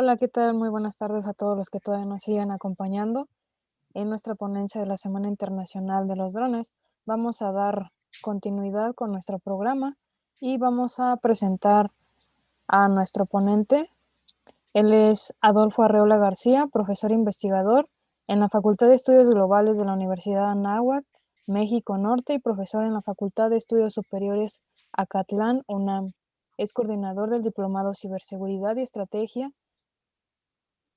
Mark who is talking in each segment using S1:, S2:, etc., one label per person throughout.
S1: Hola, ¿qué tal? Muy buenas tardes a todos los que todavía nos siguen acompañando. En nuestra ponencia de la Semana Internacional de los Drones, vamos a dar continuidad con nuestro programa y vamos a presentar a nuestro ponente. Él es Adolfo Arreola García, profesor investigador en la Facultad de Estudios Globales de la Universidad Anáhuac, México Norte, y profesor en la Facultad de Estudios Superiores Acatlán, UNAM. Es coordinador del Diplomado Ciberseguridad y Estrategia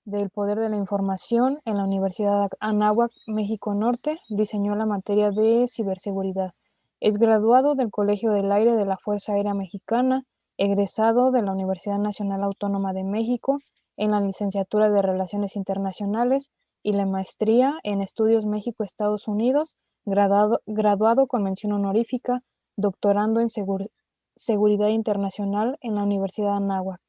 S1: del Poder de la Información en la Universidad Anáhuac, México Norte. Diseñó la materia de ciberseguridad. Es graduado del Colegio del Aire de la Fuerza Aérea Mexicana, egresado de la Universidad Nacional Autónoma de México en la licenciatura de Relaciones Internacionales y la maestría en Estudios México-Estados Unidos, graduado con mención honorífica, doctorando en Seguridad Internacional en la Universidad Anáhuac.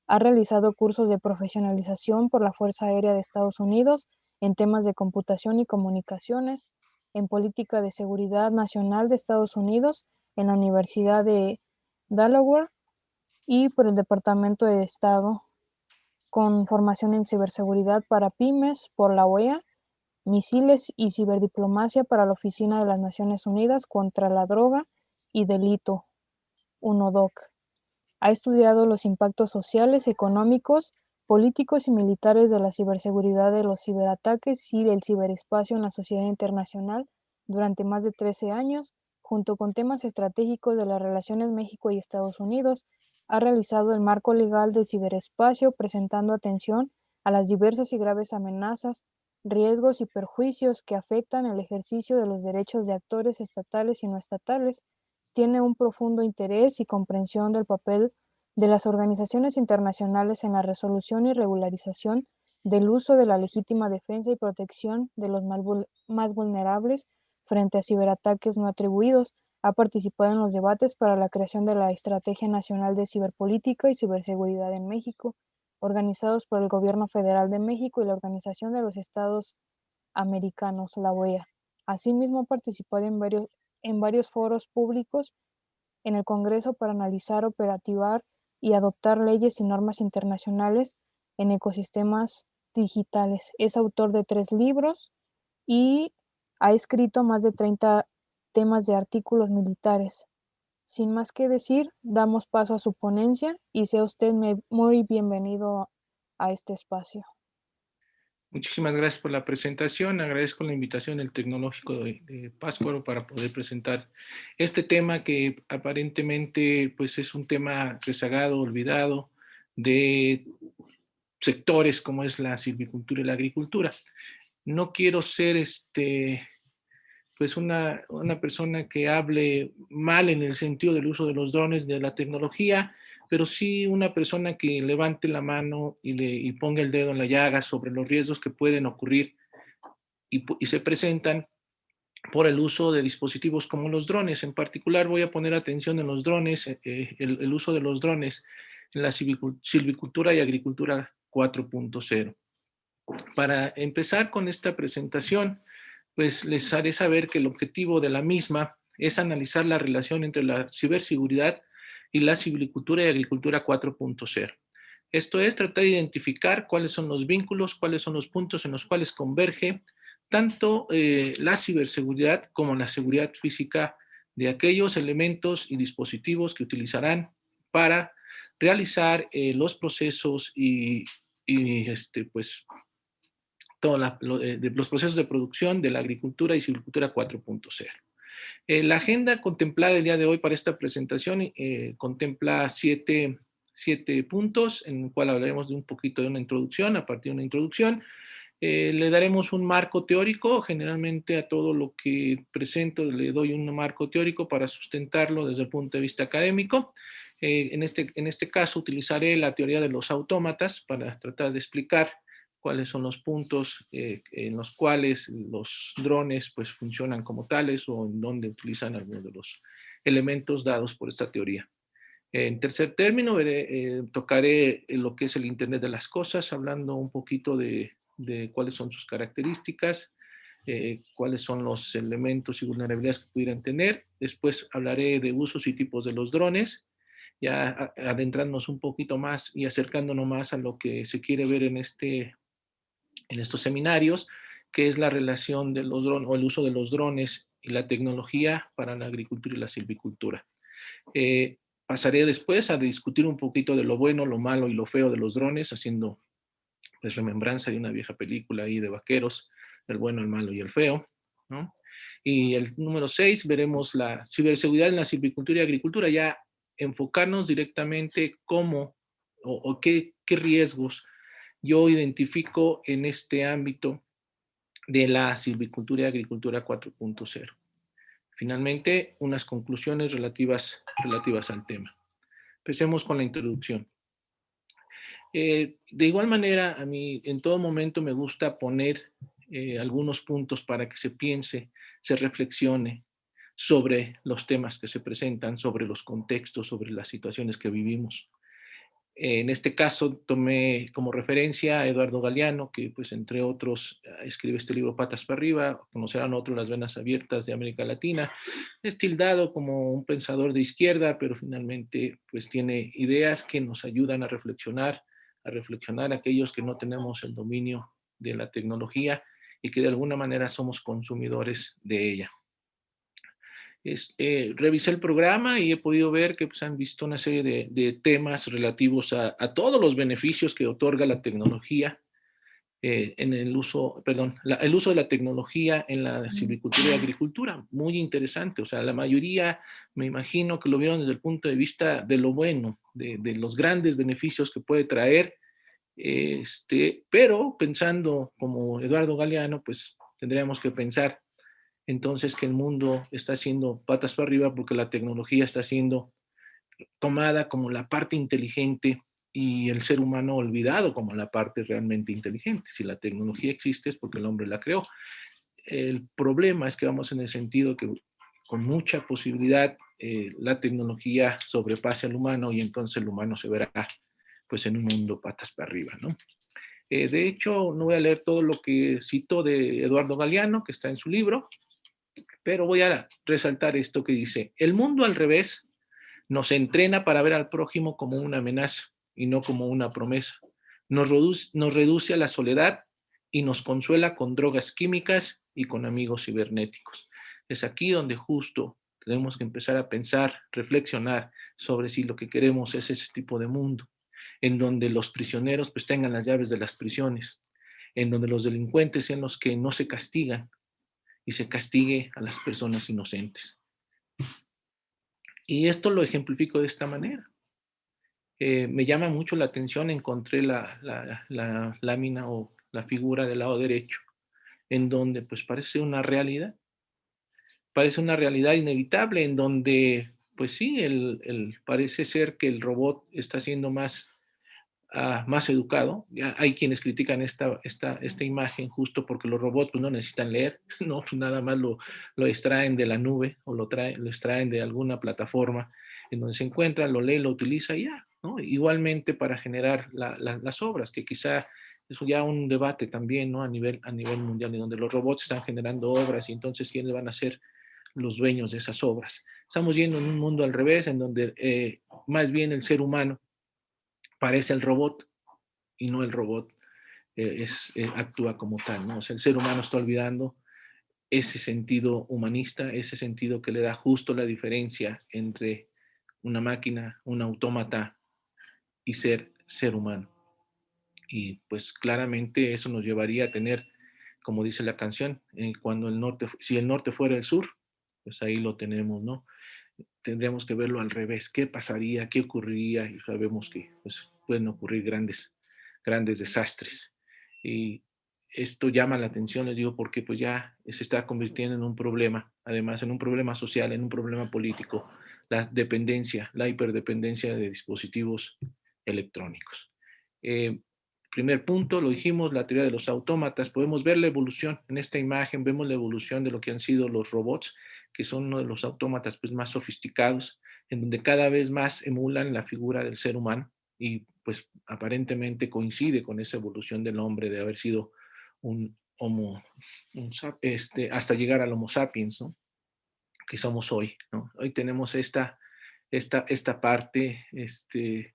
S1: Ha realizado cursos de profesionalización por la Fuerza Aérea de Estados Unidos en temas de computación y comunicaciones, en política de seguridad nacional de Estados Unidos, en la Universidad de Delaware y por el Departamento de Estado, con formación en ciberseguridad para pymes por la OEA, misiles y ciberdiplomacia para la Oficina de las Naciones Unidas contra la Droga y Delito, UNODC. Ha estudiado los impactos sociales, económicos, políticos y militares de la ciberseguridad, de los ciberataques y del ciberespacio en la sociedad internacional durante más de 13 años, junto con temas estratégicos de las relaciones México y Estados Unidos. Ha realizado el marco legal del ciberespacio, presentando atención a las diversas y graves amenazas, riesgos y perjuicios que afectan el ejercicio de los derechos de actores estatales y no estatales. Tiene un profundo interés y comprensión del papel de las organizaciones internacionales en la resolución y regularización del uso de la legítima defensa y protección de los más vulnerables frente a ciberataques no atribuidos. Ha participado en los debates para la creación de la Estrategia Nacional de Ciberpolítica y Ciberseguridad en México, organizados por el Gobierno Federal de México y la Organización de los Estados Americanos, la OEA. Asimismo, ha participado en varios foros públicos en el Congreso para analizar, operativar y adoptar leyes y normas internacionales en ecosistemas digitales. Es autor de 3 libros y ha escrito más de 30 temas de artículos militares. Sin más que decir, damos paso a su ponencia y sea usted muy bienvenido a este espacio.
S2: Muchísimas gracias por la presentación. Agradezco la invitación del Tecnológico de Pátzcuaro para poder presentar este tema que aparentemente pues, es un tema rezagado, olvidado de sectores como es la silvicultura y la agricultura. No quiero ser pues una persona que hable mal en el sentido del uso de los drones, de la tecnología, pero sí una persona que levante la mano y ponga el dedo en la llaga sobre los riesgos que pueden ocurrir y se presentan por el uso de dispositivos como los drones. En particular voy a poner atención en los drones, el uso de los drones en la silvicultura y agricultura 4.0. Para empezar con esta presentación, pues les haré saber que el objetivo de la misma es analizar la relación entre la ciberseguridad y la silvicultura y agricultura 4.0. Esto es tratar de identificar cuáles son los vínculos, cuáles son los puntos en los cuales converge tanto la ciberseguridad como la seguridad física de aquellos elementos y dispositivos que utilizarán para realizar los procesos pues los procesos de producción de la agricultura y silvicultura 4.0. La agenda contemplada el día de hoy para esta presentación contempla siete puntos, en el cual hablaremos de un poquito de una introducción, a partir de una introducción. Le daremos un marco teórico, generalmente a todo lo que presento le doy un marco teórico para sustentarlo desde el punto de vista académico. En este caso utilizaré la teoría de los autómatas para tratar de explicar cuáles son los puntos en los cuales los drones pues, funcionan como tales o en donde utilizan algunos de los elementos dados por esta teoría. En tercer término, tocaré lo que es el Internet de las Cosas, hablando un poquito de cuáles son sus características, cuáles son los elementos y vulnerabilidades que pudieran tener. Después hablaré de usos y tipos de los drones. ya adentrándonos un poquito más y acercándonos más a lo que se quiere ver en estos seminarios, que es la relación de los drones o el uso de los drones y la tecnología para la agricultura y la silvicultura. Pasaré después a discutir un poquito de lo bueno, lo malo y lo feo de los drones, haciendo pues remembranza de una vieja película ahí de vaqueros, el bueno, el malo y el feo, ¿no? Y el número 6, veremos la ciberseguridad en la silvicultura y agricultura, ya enfocarnos directamente cómo o qué riesgos yo identifico en este ámbito de la silvicultura y agricultura 4.0. Finalmente, unas conclusiones relativas al tema. Empecemos con la introducción. De igual manera, a mí en todo momento me gusta poner algunos puntos para que se piense, se reflexione sobre los temas que se presentan, sobre los contextos, sobre las situaciones que vivimos. En este caso tomé como referencia a Eduardo Galeano, que pues entre otros escribe este libro Patas para arriba, conocerán otros Las venas abiertas de América Latina. Es tildado como un pensador de izquierda, pero finalmente pues tiene ideas que nos ayudan a reflexionar aquellos que no tenemos el dominio de la tecnología y que de alguna manera somos consumidores de ella. Revisé el programa y he podido ver que pues, han visto una serie de temas relativos a todos los beneficios que otorga la tecnología en el uso, perdón, el uso de la tecnología en la silvicultura y agricultura. Muy interesante. O sea, la mayoría me imagino que lo vieron desde el punto de vista de lo bueno, de los grandes beneficios que puede traer. Pero pensando como Eduardo Galeano, pues tendríamos que pensar entonces que el mundo está haciendo patas para arriba porque la tecnología está siendo tomada como la parte inteligente y el ser humano olvidado como la parte realmente inteligente. Si la tecnología existe es porque el hombre la creó. El problema es que vamos en el sentido que con mucha posibilidad la tecnología sobrepase al humano y entonces el humano se verá pues en un mundo patas para arriba, ¿no? De hecho, no voy a leer todo lo que citó de Eduardo Galeano, que está en su libro, pero voy a resaltar esto que dice: el mundo al revés nos entrena para ver al prójimo como una amenaza y no como una promesa. Nos reduce a la soledad y nos consuela con drogas químicas y con amigos cibernéticos. Es aquí donde justo tenemos que empezar a pensar, reflexionar sobre si lo que queremos es ese tipo de mundo, en donde los prisioneros pues tengan las llaves de las prisiones, en donde los delincuentes sean los que no se castigan y se castigue a las personas inocentes. Y esto lo ejemplifico de esta manera. Me llama mucho la atención, encontré la lámina o la figura del lado derecho, en donde pues parece una realidad inevitable, en donde pues sí, parece ser que el robot está siendo más educado. Ya hay quienes critican esta imagen justo porque los robots pues, no necesitan leer, no, pues nada más lo extraen de la nube o lo extraen de alguna plataforma en donde se encuentra, lo lee, lo utiliza y ya, ¿no? Igualmente para generar las obras, que quizá es ya un debate también, ¿no? A nivel mundial, en donde los robots están generando obras y entonces quiénes van a ser los dueños de esas obras. Estamos yendo en un mundo al revés, en donde más bien el ser humano parece el robot y no el robot actúa como tal, ¿no? O sea, el ser humano está olvidando ese sentido humanista, ese sentido que le da justo la diferencia entre una máquina, un autómata y ser humano. Y pues claramente eso nos llevaría a tener, como dice la canción, cuando si el norte fuera el sur, pues ahí lo tenemos, ¿no? Tendríamos que verlo al revés. ¿Qué pasaría? ¿Qué ocurriría? Y sabemos que pues, pueden ocurrir grandes desastres. Y esto llama la atención, les digo, porque pues ya se está convirtiendo en un problema, además en un problema social, en un problema político, la dependencia, la hiperdependencia de dispositivos electrónicos. Primer punto, lo dijimos, la teoría de los autómatas. Podemos ver la evolución en esta imagen, vemos la evolución de lo que han sido los robots, que son uno de los autómatas pues, más sofisticados, en donde cada vez más emulan la figura del ser humano y pues aparentemente coincide con esa evolución del hombre de haber sido un homo, hasta llegar al homo sapiens, ¿no? Que somos hoy, ¿no? Hoy tenemos esta parte de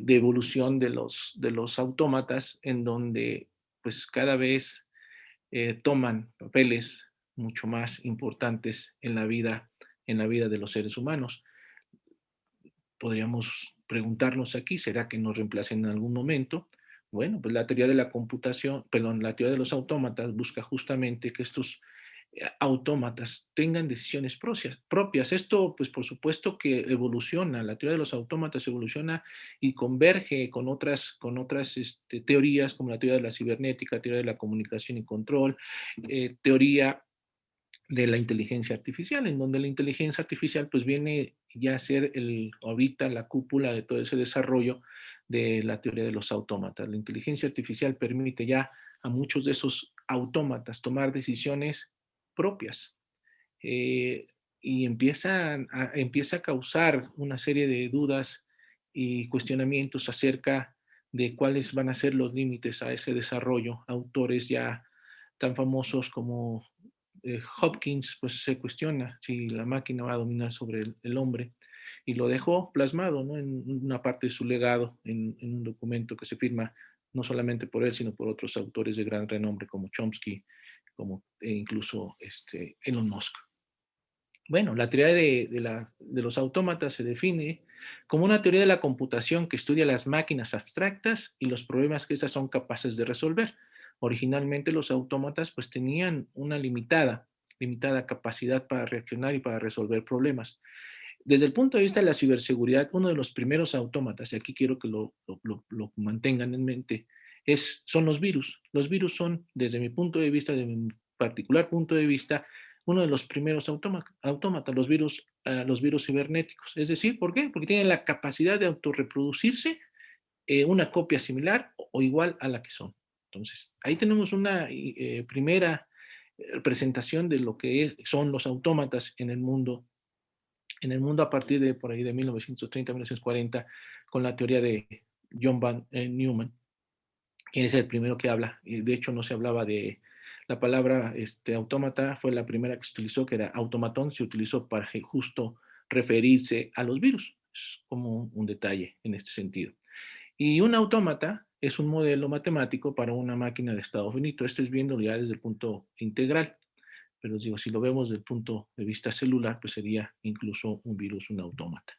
S2: evolución de los autómatas, en donde pues cada vez toman papeles mucho más importantes en la vida de los seres humanos. Podríamos preguntarnos aquí, ¿será que nos reemplacen en algún momento? Bueno, pues la teoría de la computación, perdón, la teoría de los autómatas busca justamente que estos autómatas tengan decisiones propias. Esto, pues por supuesto que evoluciona, la teoría de los autómatas evoluciona y converge con otras teorías como la teoría de la cibernética, teoría de la comunicación y control, teoría de la inteligencia artificial, en donde la inteligencia artificial pues viene ya a ser ahorita la cúpula de todo ese desarrollo de la teoría de los autómatas. La inteligencia artificial permite ya a muchos de esos autómatas tomar decisiones propias, eh, y empieza a causar una serie de dudas y cuestionamientos acerca de cuáles van a ser los límites a ese desarrollo. Autores ya tan famosos como Hopkins, pues se cuestiona si la máquina va a dominar sobre el hombre, y lo dejó plasmado, ¿no?, en una parte de su legado, en un documento que se firma no solamente por él, sino por otros autores de gran renombre como Chomsky, como incluso Elon Musk. Bueno, la teoría de los autómatas se define como una teoría de la computación que estudia las máquinas abstractas y los problemas que éstas son capaces de resolver. Originalmente los autómatas pues tenían una limitada capacidad para reaccionar y para resolver problemas. Desde el punto de vista de la ciberseguridad, uno de los primeros autómatas, y aquí quiero que lo mantengan en mente, son los virus. Los virus son, desde mi punto de vista, de mi particular punto de vista, uno de los primeros autómatas, los virus cibernéticos. Es decir, ¿por qué? Porque tienen la capacidad de autorreproducirse, una copia similar o igual a la que son. Entonces, ahí tenemos una primera presentación de lo que son los autómatas en el mundo a partir de por ahí de 1930-1940, con la teoría de John von Neumann, quien es el primero que habla. Y de hecho no se hablaba de la palabra autómata, fue la primera que se utilizó, que era automatón, se utilizó para justo referirse a los virus. Es como un detalle en este sentido. Y un autómata es un modelo matemático para una máquina de estado finito. Este es viendo ya desde el punto integral. Pero digo, si lo vemos desde el punto de vista celular, pues sería incluso un virus, un autómata.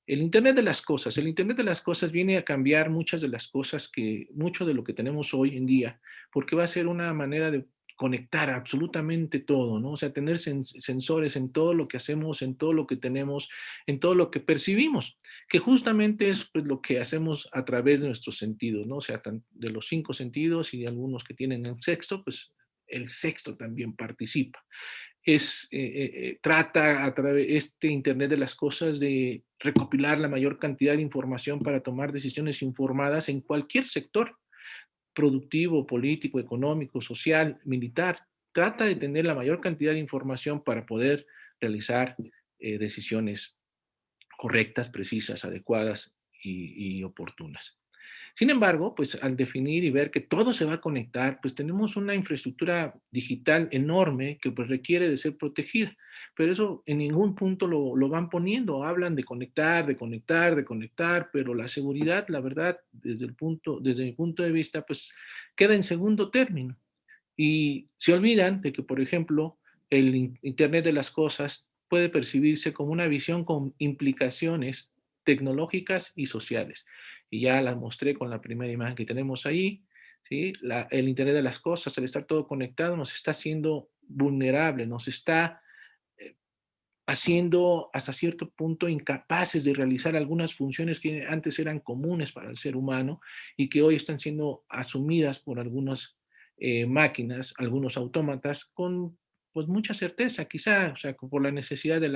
S2: El Internet de las cosas. El Internet de las cosas viene a cambiar muchas de las cosas mucho de lo que tenemos hoy en día, porque va a ser una manera de conectar absolutamente todo, ¿no? O sea, tener sensores en todo lo que hacemos, en todo lo que tenemos, en todo lo que percibimos, que justamente es pues, lo que hacemos a través de nuestros sentidos, ¿no? O sea, de los 5 sentidos y algunos que tienen el sexto, pues el sexto también participa. Trata a través de este Internet de las cosas de recopilar la mayor cantidad de información para tomar decisiones informadas en cualquier sector productivo, político, económico, social, militar. Trata de tener la mayor cantidad de información para poder realizar decisiones correctas, precisas, adecuadas y oportunas. Sin embargo, pues al definir y ver que todo se va a conectar, pues tenemos una infraestructura digital enorme que pues requiere de ser protegida, pero eso en ningún punto lo van poniendo. Hablan de conectar, de conectar, de conectar, pero la seguridad, la verdad, desde mi punto de vista, pues queda en segundo término. Y se olvidan de que, por ejemplo, el Internet de las cosas puede percibirse como una visión con implicaciones tecnológicas y sociales. Y ya las mostré con la primera imagen que tenemos ahí. ¿Sí? El Internet de las cosas, al estar todo conectado, nos está haciendo vulnerable, nos está haciendo hasta cierto punto incapaces de realizar algunas funciones que antes eran comunes para el ser humano y que hoy están siendo asumidas por algunas máquinas, algunos autómatas, con pues mucha certeza, quizá, o sea, por la necesidad de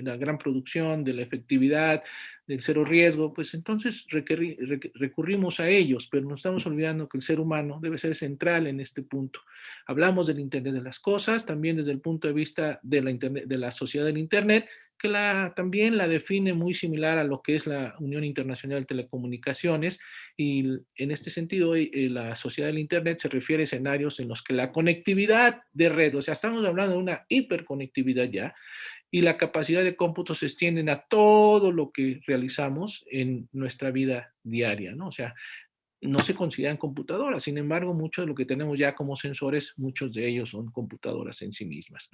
S2: la gran producción, de la efectividad, del cero riesgo, pues entonces recurrimos a ellos, pero nos estamos olvidando que el ser humano debe ser central en este punto. Hablamos del Internet de las cosas, también desde el punto de vista de la sociedad del Internet, que también la define muy similar a lo que es la Unión Internacional de Telecomunicaciones, y en este sentido la sociedad del Internet se refiere a escenarios en los que la conectividad de red, o sea, estamos hablando de una hiperconectividad ya, y la capacidad de cómputo se extienden a todo lo que realizamos en nuestra vida diaria, ¿no? O sea, no se consideran computadoras, sin embargo, mucho de lo que tenemos ya como sensores, muchos de ellos son computadoras en sí mismas.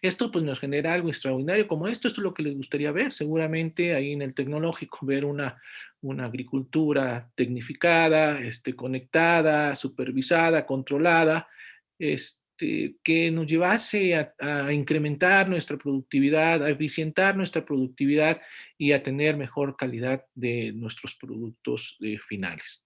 S2: Esto pues nos genera algo extraordinario como esto es lo que les gustaría ver, seguramente ahí en el tecnológico, ver una agricultura tecnificada, conectada, supervisada, controlada, que nos llevase a incrementar nuestra productividad, a eficientar nuestra productividad y a tener mejor calidad de nuestros productos finales.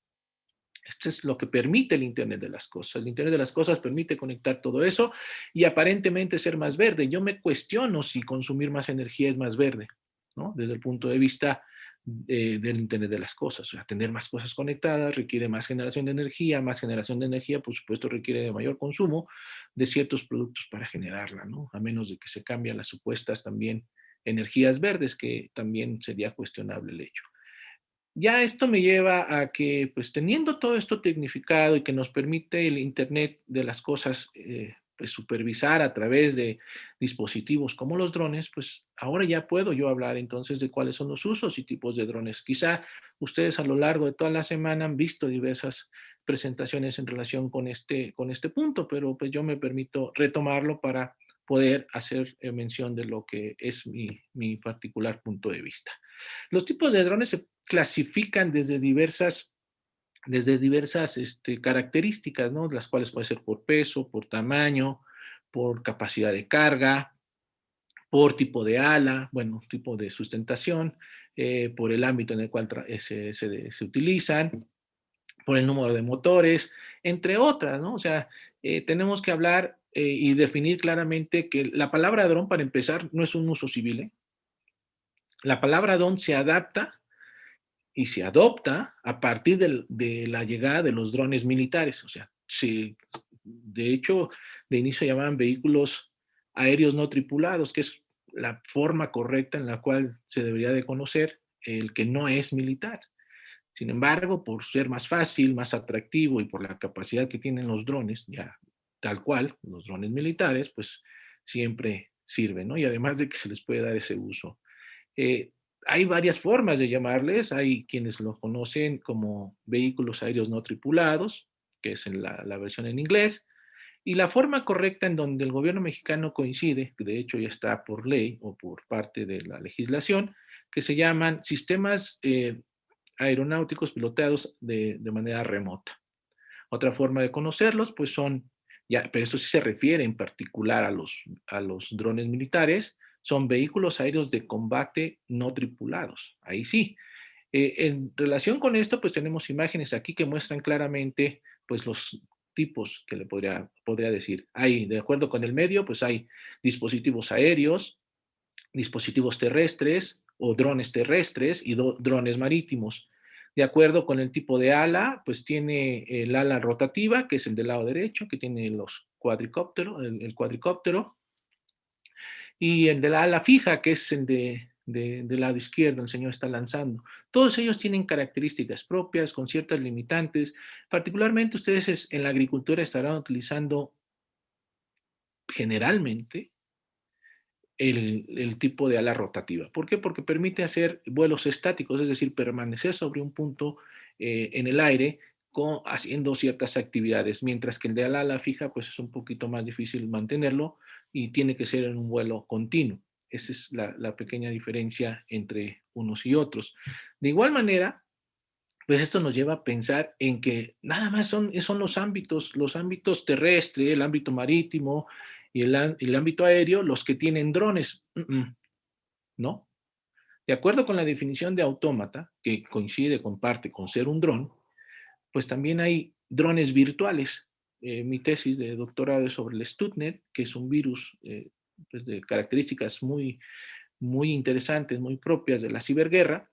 S2: Esto es lo que permite el Internet de las cosas. El Internet de las cosas permite conectar todo eso y aparentemente ser más verde. Yo me cuestiono si consumir más energía es más verde, ¿no? Desde el punto de vista del Internet de las cosas. O sea, tener más cosas conectadas requiere más generación de energía, por supuesto, requiere de mayor consumo de ciertos productos para generarla, ¿no? A menos de que se cambien las supuestas también energías verdes, que también sería cuestionable el hecho. Ya esto me lleva a que, pues teniendo todo esto tecnificado y que nos permite el Internet de las cosas, pues supervisar a través de dispositivos como los drones, pues ahora ya puedo yo hablar entonces de cuáles son los usos y tipos de drones. Quizá ustedes a lo largo de toda la semana han visto diversas presentaciones en relación con este punto, pero pues yo me permito retomarlo para poder hacer mención de lo que es mi particular punto de vista. Los tipos de drones se clasifican desde diversas características, ¿no? Las cuales puede ser por peso, por tamaño, por capacidad de carga, por tipo de ala, bueno, tipo de sustentación, por el ámbito en el cual se utilizan, por el número de motores, entre otras, ¿no? O sea, tenemos que hablar y definir claramente que la palabra dron, para empezar, no es un uso civil, ¿eh? La palabra dron se adapta y se adopta a partir de la llegada de los drones militares. O sea, de hecho, de inicio se llamaban vehículos aéreos no tripulados, que es la forma correcta en la cual se debería de conocer el que no es militar. Sin embargo, por ser más fácil, más atractivo y por la capacidad que tienen los drones, ya tal cual, los drones militares, pues siempre sirven, ¿no? Y además de que se les puede dar ese uso. Eh, Hay varias formas de llamarles. Hay quienes lo conocen como vehículos aéreos no tripulados, que es en la versión en inglés, y la forma correcta en donde el gobierno mexicano coincide, que de hecho ya está por ley o por parte de la legislación, que se llaman sistemas aeronáuticos piloteados de manera remota. Otra forma de conocerlos, pues son, ya, pero esto sí se refiere en particular a los drones militares, son vehículos aéreos de combate no tripulados. Ahí sí. En relación con esto, pues tenemos imágenes aquí que muestran claramente pues los tipos que le podría decir. Hay, de acuerdo con el medio, pues hay dispositivos aéreos, dispositivos terrestres o drones terrestres y drones marítimos. De acuerdo con el tipo de ala, pues tiene el ala rotativa, que es el del lado derecho, que tiene los cuadricópteros, el cuadricóptero, y el de ala fija, que es el del lado izquierdo, el señor está lanzando. Todos ellos tienen características propias, con ciertas limitantes. Particularmente ustedes en la agricultura estarán utilizando generalmente el tipo de ala rotativa. ¿Por qué? Porque permite hacer vuelos estáticos, es decir, permanecer sobre un punto en el aire haciendo ciertas actividades, mientras que el de ala fija pues es un poquito más difícil mantenerlo y tiene que ser en un vuelo continuo. Esa es la pequeña diferencia entre unos y otros. De igual manera, pues esto nos lleva a pensar en que nada más son los ámbitos terrestres, el ámbito marítimo y el ámbito aéreo, los que tienen drones. No. De acuerdo con la definición de autómata, que comparte con ser un dron, pues también hay drones virtuales. Mi tesis de doctorado es sobre el Stuxnet, que es un virus pues de características muy interesantes, muy propias de la ciberguerra,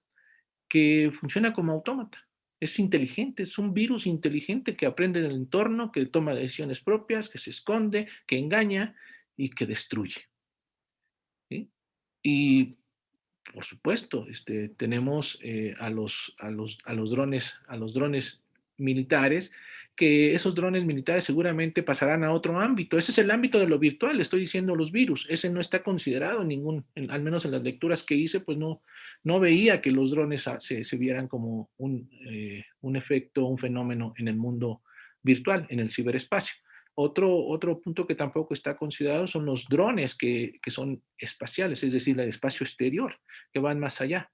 S2: que funciona como autómata. Es inteligente, es un virus inteligente que aprende del entorno, que toma decisiones propias, que se esconde, que engaña y que destruye. ¿Sí? Y por supuesto, tenemos a los drones militares, que esos drones militares seguramente pasarán a otro ámbito. Ese es el ámbito de lo virtual, estoy diciendo los virus. Ese no está considerado en al menos en las lecturas que hice, pues no veía que los drones se vieran como un efecto, un fenómeno en el mundo virtual, en el ciberespacio. Otro punto que tampoco está considerado son los drones que son espaciales, es decir, el espacio exterior, que van más allá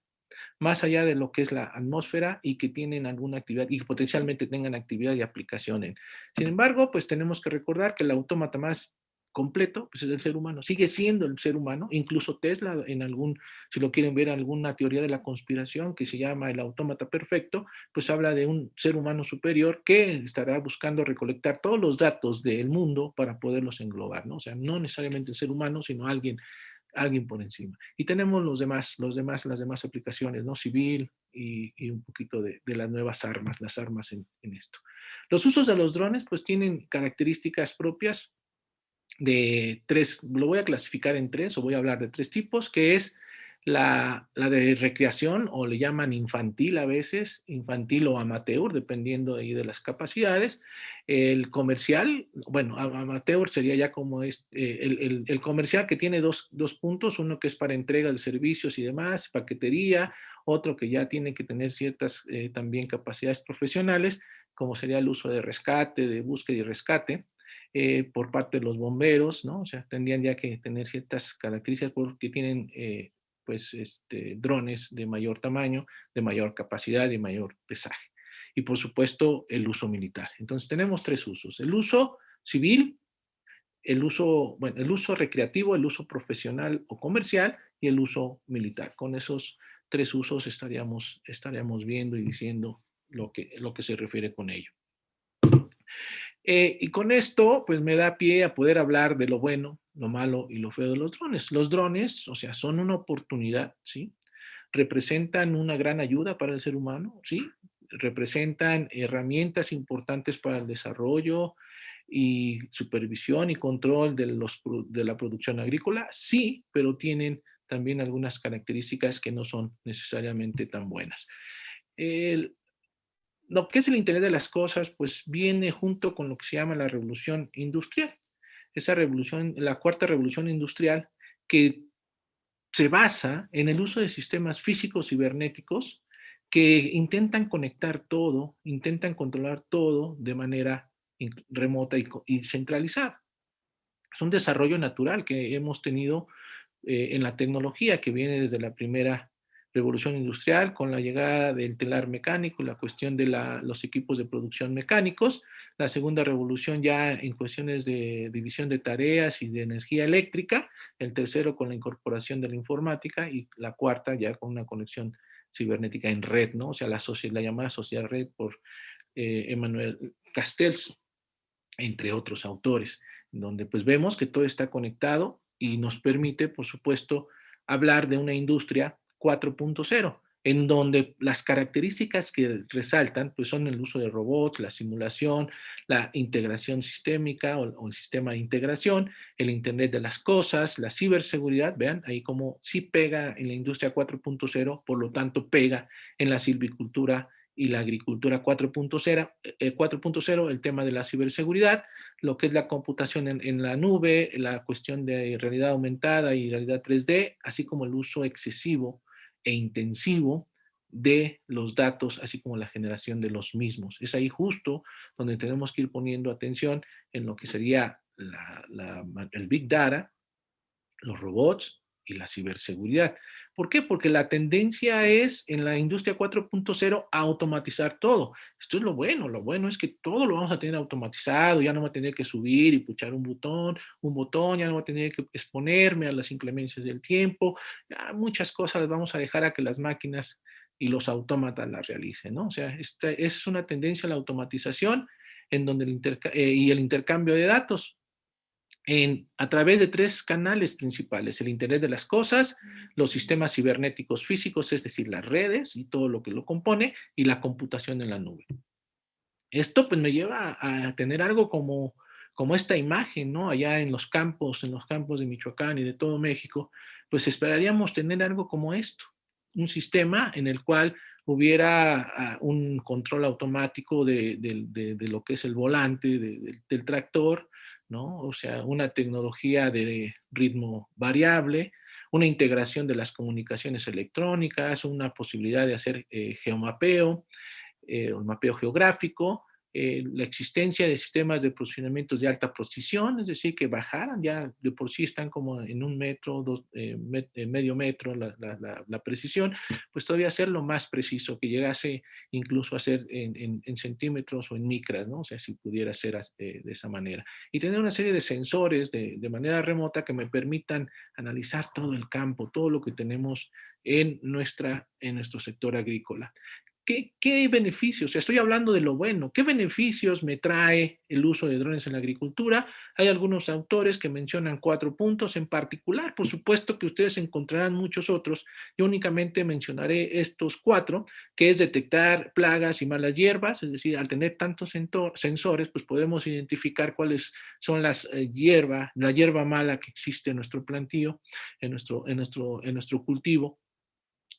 S2: de lo que es la atmósfera y que tienen alguna actividad y que potencialmente tengan actividad y aplicación en. Sin embargo, pues tenemos que recordar que el autómata más completo pues es el ser humano, sigue siendo el ser humano, incluso Tesla en si lo quieren ver, alguna teoría de la conspiración que se llama el autómata perfecto, pues habla de un ser humano superior que estará buscando recolectar todos los datos del mundo para poderlos englobar, ¿no? O sea, no necesariamente el ser humano, sino alguien por encima. Y tenemos las demás aplicaciones, ¿no? Civil y un poquito de las nuevas armas, las armas en esto. Los usos de los drones, pues tienen características propias de tres, lo voy a clasificar en tres, o voy a hablar de tres tipos, que es la de recreación, o le llaman infantil a veces, infantil o amateur, dependiendo de, ahí de las capacidades. El comercial, bueno, amateur sería ya como el comercial, que tiene dos puntos, uno que es para entrega de servicios y demás, paquetería, otro que ya tiene que tener ciertas también capacidades profesionales, como sería el uso de rescate, de búsqueda y rescate por parte de los bomberos, ¿no? O sea, tendrían ya que tener ciertas características porque tienen, pues, drones de mayor tamaño, de mayor capacidad y mayor pesaje. Y, por supuesto, el uso militar. Entonces, tenemos tres usos. El uso civil, el uso recreativo, el uso profesional o comercial y el uso militar. Con esos tres usos estaríamos viendo y diciendo lo que se refiere con ello. Y con esto, pues me da pie a poder hablar de lo bueno, lo malo y lo feo de los drones. Los drones, o sea, son una oportunidad, ¿sí? Representan una gran ayuda para el ser humano, ¿sí? Representan herramientas importantes para el desarrollo y supervisión y control de la producción agrícola, sí, pero tienen también algunas características que no son necesariamente tan buenas. El, lo que es el Internet de las Cosas, pues viene junto con lo que se llama la revolución industrial. Esa revolución, la cuarta revolución industrial, que se basa en el uso de sistemas físicos cibernéticos que intentan conectar todo, intentan controlar todo de manera remota y centralizada. Es un desarrollo natural que hemos tenido en la tecnología, que viene desde la primera revolución industrial con la llegada del telar mecánico, la cuestión de los equipos de producción mecánicos, la segunda revolución ya en cuestiones de división de tareas y de energía eléctrica, el tercero con la incorporación de la informática y la cuarta ya con una conexión cibernética en red, ¿no? O sea, la llamada sociedad red por Emmanuel Castells, entre otros autores, donde pues vemos que todo está conectado y nos permite, por supuesto, hablar de una industria 4.0, en donde las características que resaltan pues son el uso de robots, la simulación, la integración sistémica o el sistema de integración, el Internet de las cosas, la ciberseguridad, vean ahí como sí pega en la industria 4.0, por lo tanto pega en la silvicultura y la agricultura 4.0, el tema de la ciberseguridad, lo que es la computación en la nube, la cuestión de realidad aumentada y realidad 3D, así como el uso excesivo e intensivo de los datos, así como la generación de los mismos. Es ahí justo donde tenemos que ir poniendo atención en lo que sería el Big Data, los robots y la ciberseguridad. ¿Por qué? Porque la tendencia es en la industria 4.0 a automatizar todo. Esto es lo bueno es que todo lo vamos a tener automatizado, ya no voy a tener que subir y puchar un botón, ya no voy a tener que exponerme a las inclemencias del tiempo, ya muchas cosas las vamos a dejar a que las máquinas y los autómatas las realicen, ¿no? O sea, esta es una tendencia a la automatización en donde y el intercambio de datos a través de tres canales principales: el Internet de las Cosas, los sistemas cibernéticos físicos, es decir, las redes y todo lo que lo compone, y la computación en la nube. Esto pues me lleva a tener algo como esta imagen, ¿no? Allá en los campos de Michoacán y de todo México, pues esperaríamos tener algo como esto, un sistema en el cual hubiera un control automático de lo que es el volante del tractor, ¿no? O sea, una tecnología de ritmo variable, una integración de las comunicaciones electrónicas, una posibilidad de hacer geomapeo, un mapeo geográfico, la existencia de sistemas de posicionamientos de alta precisión, es decir, que bajaran, ya de por sí están como en 1 metro, medio metro la precisión, pues todavía hacerlo más preciso, que llegase incluso a ser en centímetros o en micras, ¿no? O sea, si pudiera ser de esa manera. Y tener una serie de sensores de manera remota que me permitan analizar todo el campo, todo lo que tenemos en nuestro sector agrícola. ¿Qué beneficios? Estoy hablando de lo bueno. ¿Qué beneficios me trae el uso de drones en la agricultura? Hay algunos autores que mencionan 4 puntos en particular. Por supuesto que ustedes encontrarán muchos otros. Yo únicamente mencionaré estos 4, que es detectar plagas y malas hierbas. Es decir, al tener tantos sensores, pues podemos identificar cuáles son la hierba mala que existe en nuestro plantío, en nuestro cultivo,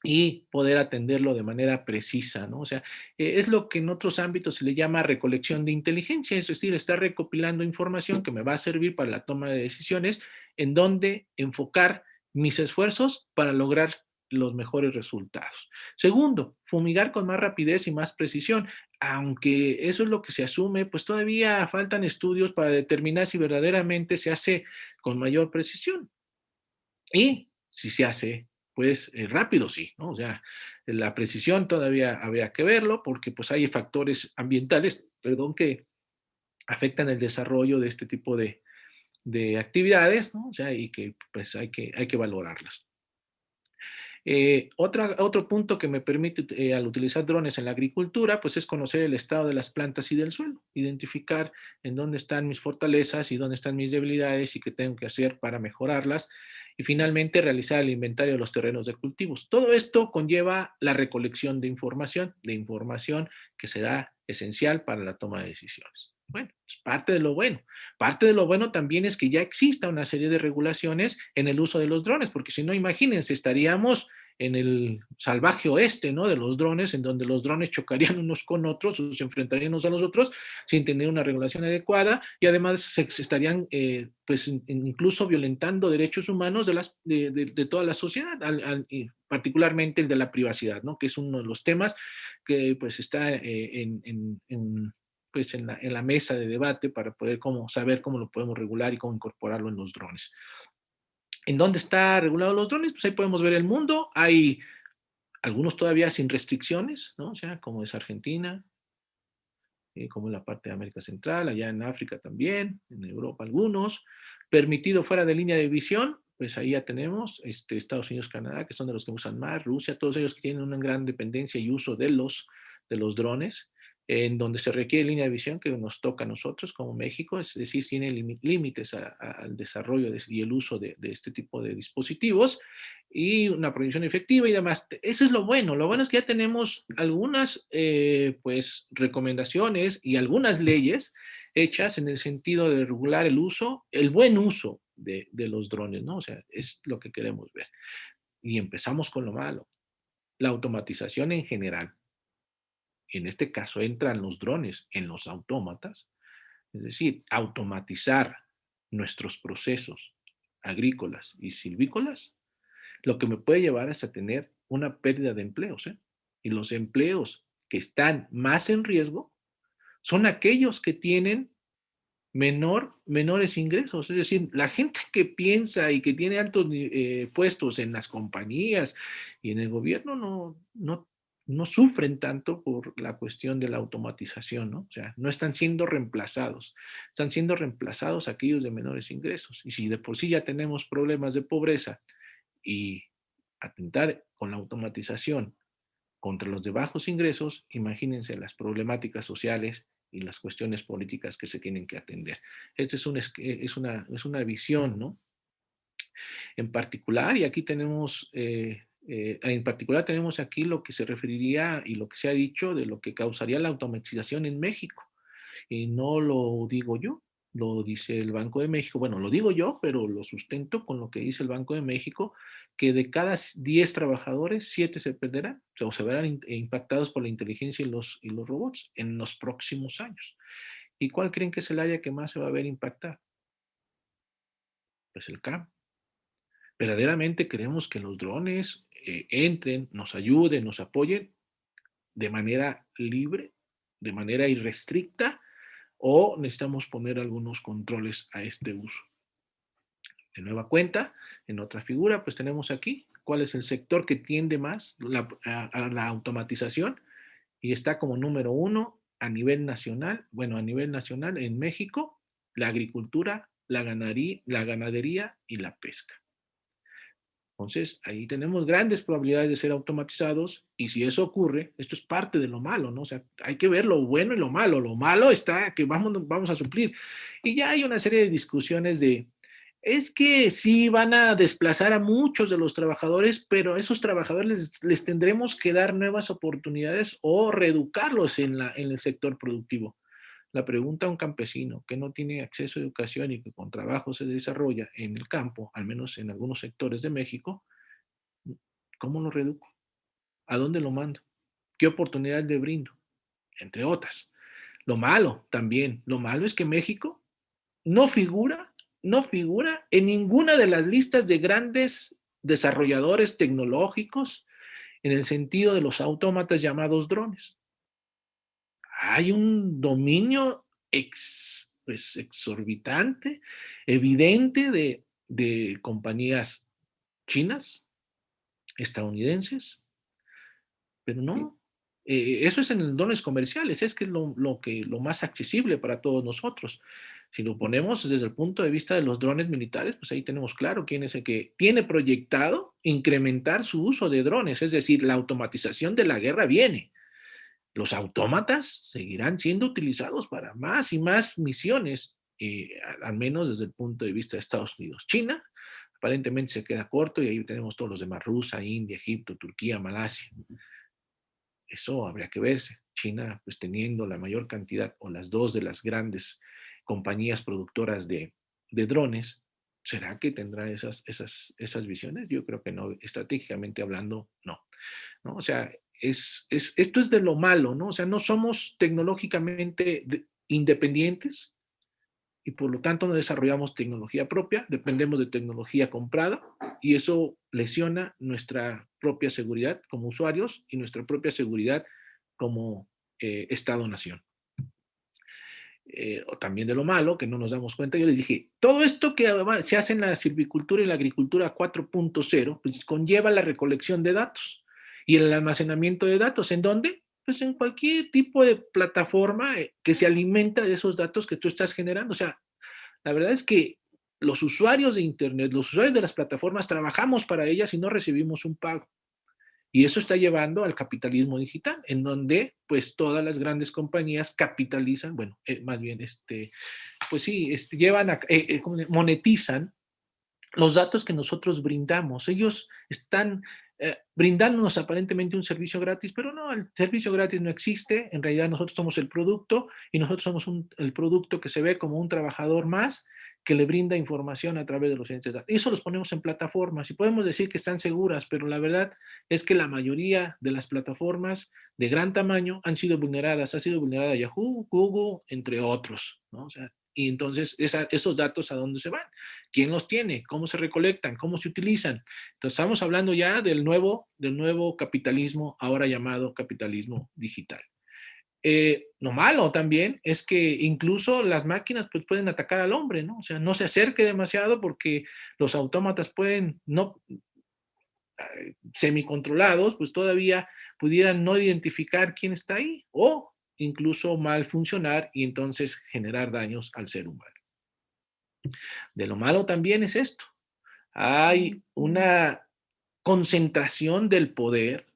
S2: y poder atenderlo de manera precisa, ¿no? O sea, es lo que en otros ámbitos se le llama recolección de inteligencia, es decir, estar recopilando información que me va a servir para la toma de decisiones, en donde enfocar mis esfuerzos para lograr los mejores resultados. Segundo, fumigar con más rapidez y más precisión. Aunque eso es lo que se asume, pues todavía faltan estudios para determinar si verdaderamente se hace con mayor precisión. Y si se hace, pues rápido, sí, ¿no? O sea, la precisión todavía habría que verlo porque pues hay factores ambientales, perdón, que afectan el desarrollo de este tipo de actividades, ¿no? O sea, y que pues hay que valorarlas. Otro punto que me permite al utilizar drones en la agricultura, pues es conocer el estado de las plantas y del suelo, identificar en dónde están mis fortalezas y dónde están mis debilidades y qué tengo que hacer para mejorarlas. Y finalmente, realizar el inventario de los terrenos de cultivos. Todo esto conlleva la recolección de información que será esencial para la toma de decisiones. Bueno, es parte de lo bueno. Parte de lo bueno también es que ya exista una serie de regulaciones en el uso de los drones, porque si no, imagínense, estaríamos en el salvaje oeste, ¿no? De los drones, en donde los drones chocarían unos con otros o se enfrentarían unos a los otros sin tener una regulación adecuada y además se estarían, pues, incluso violentando derechos humanos de toda la sociedad, particularmente el de la privacidad, ¿no? Que es uno de los temas que, pues, está pues en la mesa de debate para poder saber cómo lo podemos regular y cómo incorporarlo en los drones. ¿En dónde está regulado los drones? Pues ahí podemos ver el mundo. Hay algunos todavía sin restricciones, ¿no? O sea, como es Argentina, como en la parte de América Central, allá en África también, en Europa algunos. Permitido fuera de línea de visión, pues ahí ya tenemos Estados Unidos, Canadá, que son de los que usan más, Rusia, todos ellos que tienen una gran dependencia y uso de los drones, en donde se requiere línea de visión que nos toca a nosotros como México, es decir, tiene límites al desarrollo y el uso de este tipo de dispositivos y una prohibición efectiva y demás. Eso es lo bueno. Lo bueno es que ya tenemos algunas pues, recomendaciones y algunas leyes hechas en el sentido de regular el buen uso de los drones, ¿no? O sea, es lo que queremos ver. Y empezamos con lo malo. La automatización en general. En este caso entran los drones en los autómatas. Es decir, automatizar nuestros procesos agrícolas y silvícolas, lo que me puede llevar es a tener una pérdida de empleos, ¿eh? Y los empleos que están más en riesgo son aquellos que tienen menores ingresos. Es decir, la gente que piensa y que tiene altos puestos en las compañías y en el gobierno no sufren tanto por la cuestión de la automatización, ¿no? O sea, no están siendo reemplazados, están siendo reemplazados aquellos de menores ingresos. Y si de por sí ya tenemos problemas de pobreza y atentar con la automatización contra los de bajos ingresos, imagínense las problemáticas sociales y las cuestiones políticas que se tienen que atender. Esta es una visión, ¿no? En particular, y aquí tenemos, en particular tenemos aquí lo que se referiría y lo que se ha dicho de lo que causaría la automatización en México. Y no lo digo yo, lo dice el Banco de México. Bueno, lo digo yo, pero lo sustento con lo que dice el Banco de México, que de cada 10 trabajadores, 7 se perderán, o se verán impactados por la inteligencia y los robots en los próximos años. ¿Y cuál creen que es el área que más se va a ver impactar? Pues el campo. Verdaderamente queremos que los drones entren, nos ayuden, nos apoyen de manera libre, de manera irrestricta, o necesitamos poner algunos controles a este uso. De nueva cuenta, en otra figura, pues tenemos aquí cuál es el sector que tiende más a la automatización y está como número 1 a nivel nacional, bueno, a nivel nacional en México, la agricultura, la ganadería y la pesca. Entonces, ahí tenemos grandes probabilidades de ser automatizados y si eso ocurre, esto es parte de lo malo, ¿no? O sea, hay que ver lo bueno y lo malo. Lo malo está que vamos a suplir. Y ya hay una serie de discusiones de, es que sí van a desplazar a muchos de los trabajadores, pero a esos trabajadores les tendremos que dar nuevas oportunidades o reeducarlos en el sector productivo. La pregunta a un campesino que no tiene acceso a educación y que con trabajo se desarrolla en el campo, al menos en algunos sectores de México, ¿cómo lo reeduco? ¿A dónde lo mando? ¿Qué oportunidad le brindo? Entre otras. Lo malo también, lo malo es que México no figura, no figura en ninguna de las listas de grandes desarrolladores tecnológicos en el sentido de los autómatas llamados drones. Hay un dominio pues, exorbitante, evidente de compañías chinas, estadounidenses, pero no. Eso es en los dones comerciales, es que es lo más accesible para todos nosotros. Si lo ponemos desde el punto de vista de los drones militares, pues ahí tenemos claro quién es el que tiene proyectado incrementar su uso de drones, es decir, la automatización de la guerra viene. Los autómatas seguirán siendo utilizados para más y más misiones, al menos desde el punto de vista de Estados Unidos. China aparentemente se queda corto y ahí tenemos todos los demás, Rusia, India, Egipto, Turquía, Malasia. Eso habría que verse. China, pues teniendo la mayor cantidad o las dos de las grandes compañías productoras de drones, ¿será que tendrá esas visiones? Yo creo que no, estratégicamente hablando, no. ¿No? O sea, esto es de lo malo, ¿no? O sea, no somos tecnológicamente independientes y por lo tanto no desarrollamos tecnología propia, dependemos de tecnología comprada y eso lesiona nuestra propia seguridad como usuarios y nuestra propia seguridad como Estado-nación. O también de lo malo, que no nos damos cuenta, yo les dije, todo esto que se hace en la silvicultura y la agricultura 4.0, pues conlleva la recolección de datos y el almacenamiento de datos. ¿En dónde? Pues en cualquier tipo de plataforma que se alimenta de esos datos que tú estás generando. O sea, la verdad es que los usuarios de Internet, los usuarios de las plataformas, trabajamos para ellas y no recibimos un pago. Y eso está llevando al capitalismo digital, en donde pues todas las grandes compañías capitalizan, bueno, más bien, pues sí, llevan monetizan los datos que nosotros brindamos. Ellos están brindándonos aparentemente un servicio gratis, pero no, el servicio gratis no existe. En realidad nosotros somos el producto y nosotros somos el producto que se ve como un trabajador más que le brinda información a través de los entes. Eso los ponemos en plataformas y podemos decir que están seguras, pero la verdad es que la mayoría de las plataformas de gran tamaño han sido vulneradas. Ha sido vulnerada Yahoo, Google, entre otros, ¿no? O sea, y entonces esos datos, ¿a dónde se van? ¿Quién los tiene? ¿Cómo se recolectan? ¿Cómo se utilizan? Entonces estamos hablando ya del nuevo capitalismo, ahora llamado capitalismo digital. Lo malo también es que incluso las máquinas pues, pueden atacar al hombre, ¿no? O sea, no se acerque demasiado porque los autómatas pueden, no, semicontrolados, pues todavía pudieran no identificar quién está ahí o incluso mal funcionar y entonces generar daños al ser humano. De lo malo también es esto. Hay una concentración del poder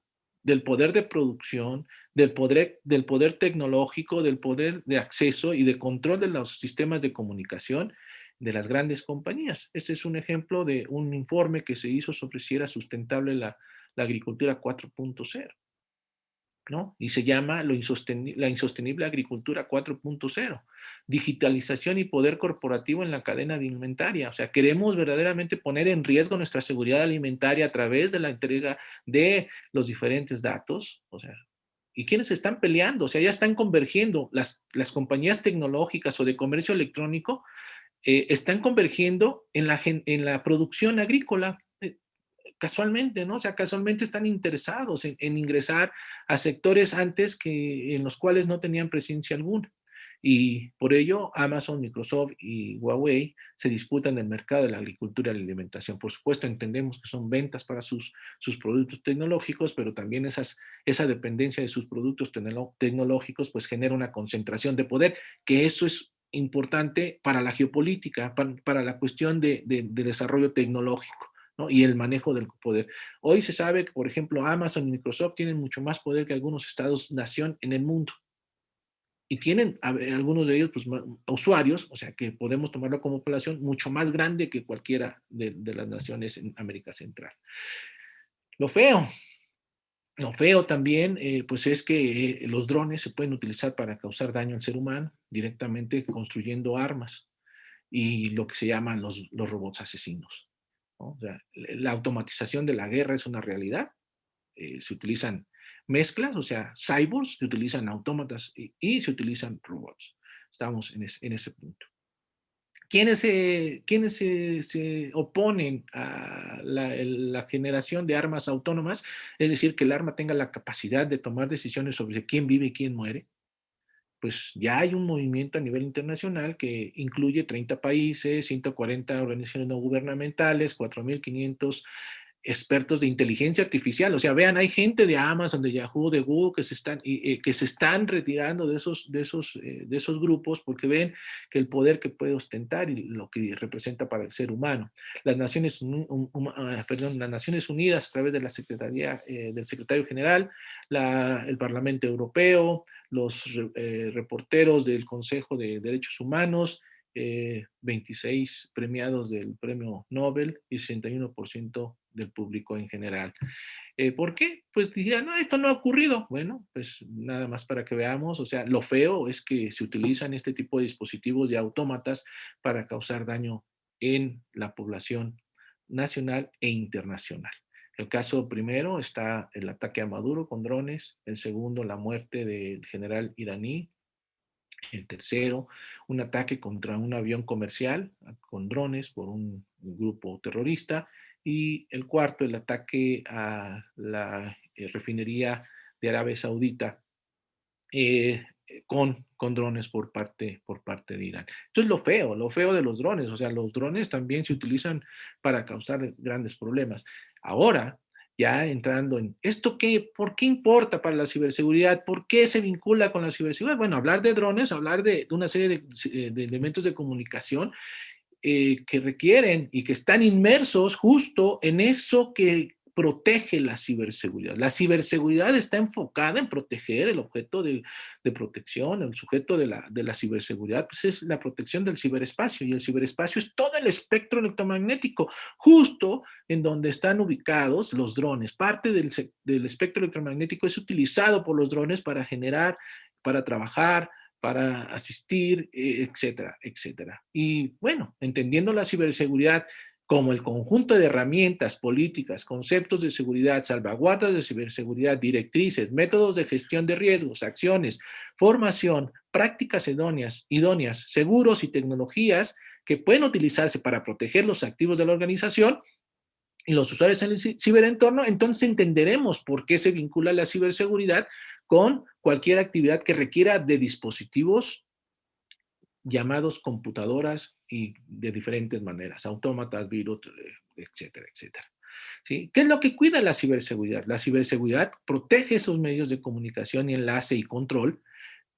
S2: de producción, del poder tecnológico, del poder de acceso y de control de los sistemas de comunicación de las grandes compañías. Este es un ejemplo de un informe que se hizo sobre si era sustentable la agricultura 4.0. ¿no? Y se llama la insostenible agricultura 4.0, digitalización y poder corporativo en la cadena alimentaria. O sea, queremos verdaderamente poner en riesgo nuestra seguridad alimentaria a través de la entrega de los diferentes datos. O sea, ¿y quiénes están peleando? O sea, ya están convergiendo las compañías tecnológicas o de comercio electrónico, están convergiendo en la producción agrícola. Casualmente, ¿no? O sea, casualmente están interesados en ingresar a sectores antes que en los cuales no tenían presencia alguna. Y por ello, Amazon, Microsoft y Huawei se disputan el mercado de la agricultura y la alimentación. Por supuesto, entendemos que son ventas para sus productos tecnológicos, pero también esa dependencia de sus productos tecnológicos pues genera una concentración de poder, que eso es importante para la geopolítica, para la cuestión de desarrollo tecnológico, ¿no? Y el manejo del poder. Hoy se sabe que, por ejemplo, Amazon y Microsoft tienen mucho más poder que algunos estados-nación en el mundo. Y tienen algunos de ellos pues, usuarios, o sea que podemos tomarlo como población mucho más grande que cualquiera de las naciones en América Central. Lo feo, lo feo también, pues es que los drones se pueden utilizar para causar daño al ser humano directamente construyendo armas y lo que se llaman los robots asesinos, ¿no? O sea, la automatización de la guerra es una realidad. Se utilizan mezclas, o sea, cyborgs, se utilizan autómatas y se utilizan robots. Estamos en ese punto. ¿Quiénes se oponen a la generación de armas autónomas? Es decir, que el arma tenga la capacidad de tomar decisiones sobre quién vive y quién muere. Pues ya hay un movimiento a nivel internacional que incluye 30 países, 140 organizaciones no gubernamentales, 4.500 expertos de inteligencia artificial. O sea, vean, hay gente de Amazon, de Yahoo, de Google que se están retirando de esos grupos porque ven que el poder que puede ostentar y lo que representa para el ser humano. Las Naciones Unidas, a través de la Secretaría del Secretario General, el Parlamento Europeo, los reporteros del Consejo de Derechos Humanos, 26 premiados del premio Nobel y 61% del público en general. ¿Por qué? Pues dirán, no, esto no ha ocurrido. Bueno, pues nada más para que veamos, o sea, lo feo es que se utilizan este tipo de dispositivos de autómatas para causar daño en la población nacional e internacional. El caso primero está el ataque a Maduro con drones, el segundo la muerte del general iraní, el tercero, un ataque contra un avión comercial con drones por un grupo terrorista. Y el cuarto, el ataque a la refinería de Arabia Saudita eh, con drones por parte de Irán. Esto es lo feo de los drones. O sea, los drones también se utilizan para causar grandes problemas. Ahora, ya entrando en esto, ¿por qué importa para la ciberseguridad? ¿Por qué se vincula con la ciberseguridad? Bueno, hablar de drones, hablar de una serie de elementos de comunicación que requieren y que están inmersos justo en eso que protege la ciberseguridad. La ciberseguridad está enfocada en proteger el objeto de protección, el sujeto de la ciberseguridad, pues es la protección del ciberespacio, y el ciberespacio es todo el espectro electromagnético, justo en donde están ubicados los drones. Parte del espectro electromagnético es utilizado por los drones para generar, para trabajar, para asistir, etcétera, etcétera. Y bueno, entendiendo la ciberseguridad como el conjunto de herramientas, políticas, conceptos de seguridad, salvaguardas de ciberseguridad, directrices, métodos de gestión de riesgos, acciones, formación, prácticas idóneas, seguros y tecnologías que pueden utilizarse para proteger los activos de la organización y los usuarios en el ciberentorno, entonces entenderemos por qué se vincula la ciberseguridad con cualquier actividad que requiera de dispositivos llamados computadoras y de diferentes maneras, autómatas, virus, etcétera, etcétera. ¿Sí? ¿Qué es lo que cuida la ciberseguridad? La ciberseguridad protege esos medios de comunicación y enlace y control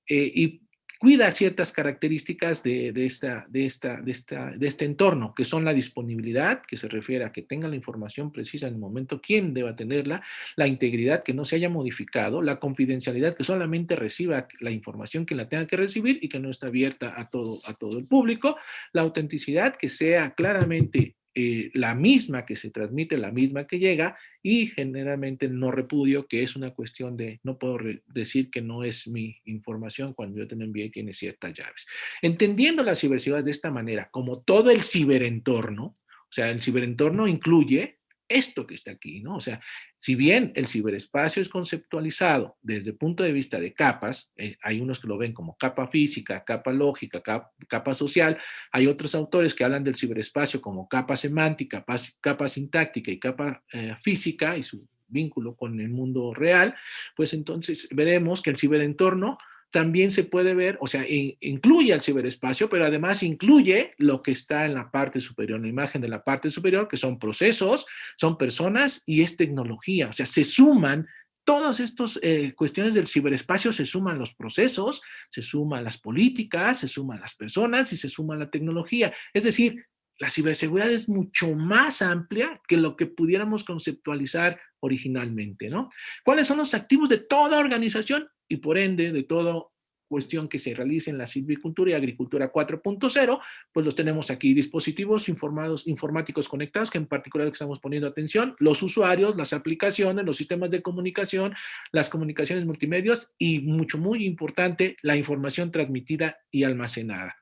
S2: y cuida ciertas características de este entorno, que son la disponibilidad, que se refiere a que tenga la información precisa en el momento, quién deba tenerla, la integridad, que no se haya modificado, la confidencialidad, que solamente reciba la información que la tenga que recibir y que no está abierta a todo el público, la autenticidad, que sea claramente la misma que se transmite, la misma que llega, y generalmente no repudio, que es una cuestión de no puedo decir que no es mi información cuando yo te lo envié y tiene ciertas llaves. Entendiendo la ciberseguridad de esta manera, como todo el ciberentorno, o sea, el ciberentorno incluye esto que está aquí, ¿no? O sea, si bien el ciberespacio es conceptualizado desde el punto de vista de capas, hay unos que lo ven como capa física, capa lógica, capa social, hay otros autores que hablan del ciberespacio como capa semántica, capa sintáctica y capa física y su vínculo con el mundo real, pues entonces veremos que el ciberentorno también se puede ver, o sea, incluye al ciberespacio, pero además incluye lo que está en la parte superior, la imagen de la parte superior, que son procesos, son personas y es tecnología. O sea, se suman todas estas cuestiones del ciberespacio, se suman los procesos, se suman las políticas, se suman las personas y se suma la tecnología. Es decir, la ciberseguridad es mucho más amplia que lo que pudiéramos conceptualizar originalmente, ¿no? ¿Cuáles son los activos de toda organización y por ende de toda cuestión que se realice en la silvicultura y agricultura 4.0? Pues los tenemos aquí, dispositivos informáticos conectados, que en particular estamos poniendo atención, los usuarios, las aplicaciones, los sistemas de comunicación, las comunicaciones multimedios y mucho, muy importante, la información transmitida y almacenada.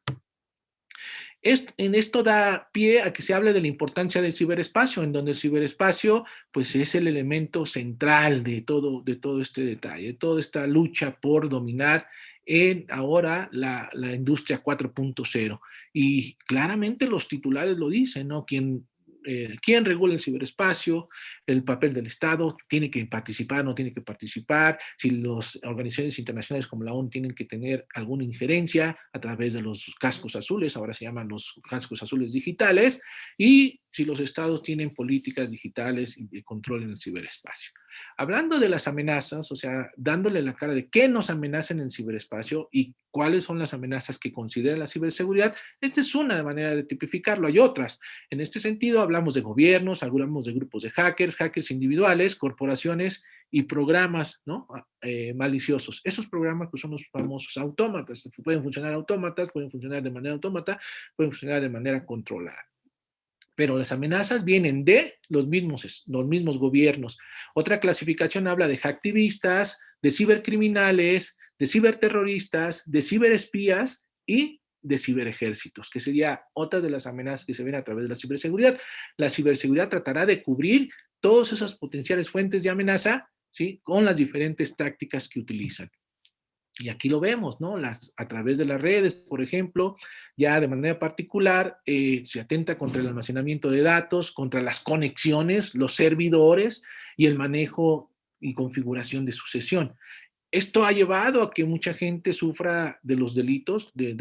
S2: En esto da pie a que se hable de la importancia del ciberespacio, en donde el ciberespacio pues, es el elemento central de todo este detalle, toda esta lucha por dominar en ahora la industria 4.0. Y claramente los titulares lo dicen, ¿no? ¿Quién regula el ciberespacio? El papel del Estado, tiene que participar, no tiene que participar, si las organizaciones internacionales como la ONU tienen que tener alguna injerencia a través de los cascos azules, ahora se llaman los cascos azules digitales, y si los estados tienen políticas digitales y de control en el ciberespacio. Hablando de las amenazas, o sea, dándole la cara de qué nos amenaza en el ciberespacio y cuáles son las amenazas que considera la ciberseguridad, esta es una manera de tipificarlo, hay otras. En este sentido, hablamos de gobiernos, hablamos de grupos de hackers individuales, corporaciones y programas, ¿no? Maliciosos. Esos programas pues, son los famosos autómatas. Pueden funcionar autómatas, pueden funcionar de manera autómata, pueden funcionar de manera controlada. Pero las amenazas vienen de los mismos gobiernos. Otra clasificación habla de hacktivistas, de cibercriminales, de ciberterroristas, de ciberespías y de ciberejércitos, que sería otra de las amenazas que se ven a través de la ciberseguridad. La ciberseguridad tratará de cubrir todas esas potenciales fuentes de amenaza, ¿sí? Con las diferentes tácticas que utilizan. Y aquí lo vemos, ¿no? A través de las redes, por ejemplo, ya de manera particular, se atenta contra el almacenamiento de datos, contra las conexiones, los servidores y el manejo y configuración de sucesión. Esto ha llevado a que mucha gente sufra de los delitos, de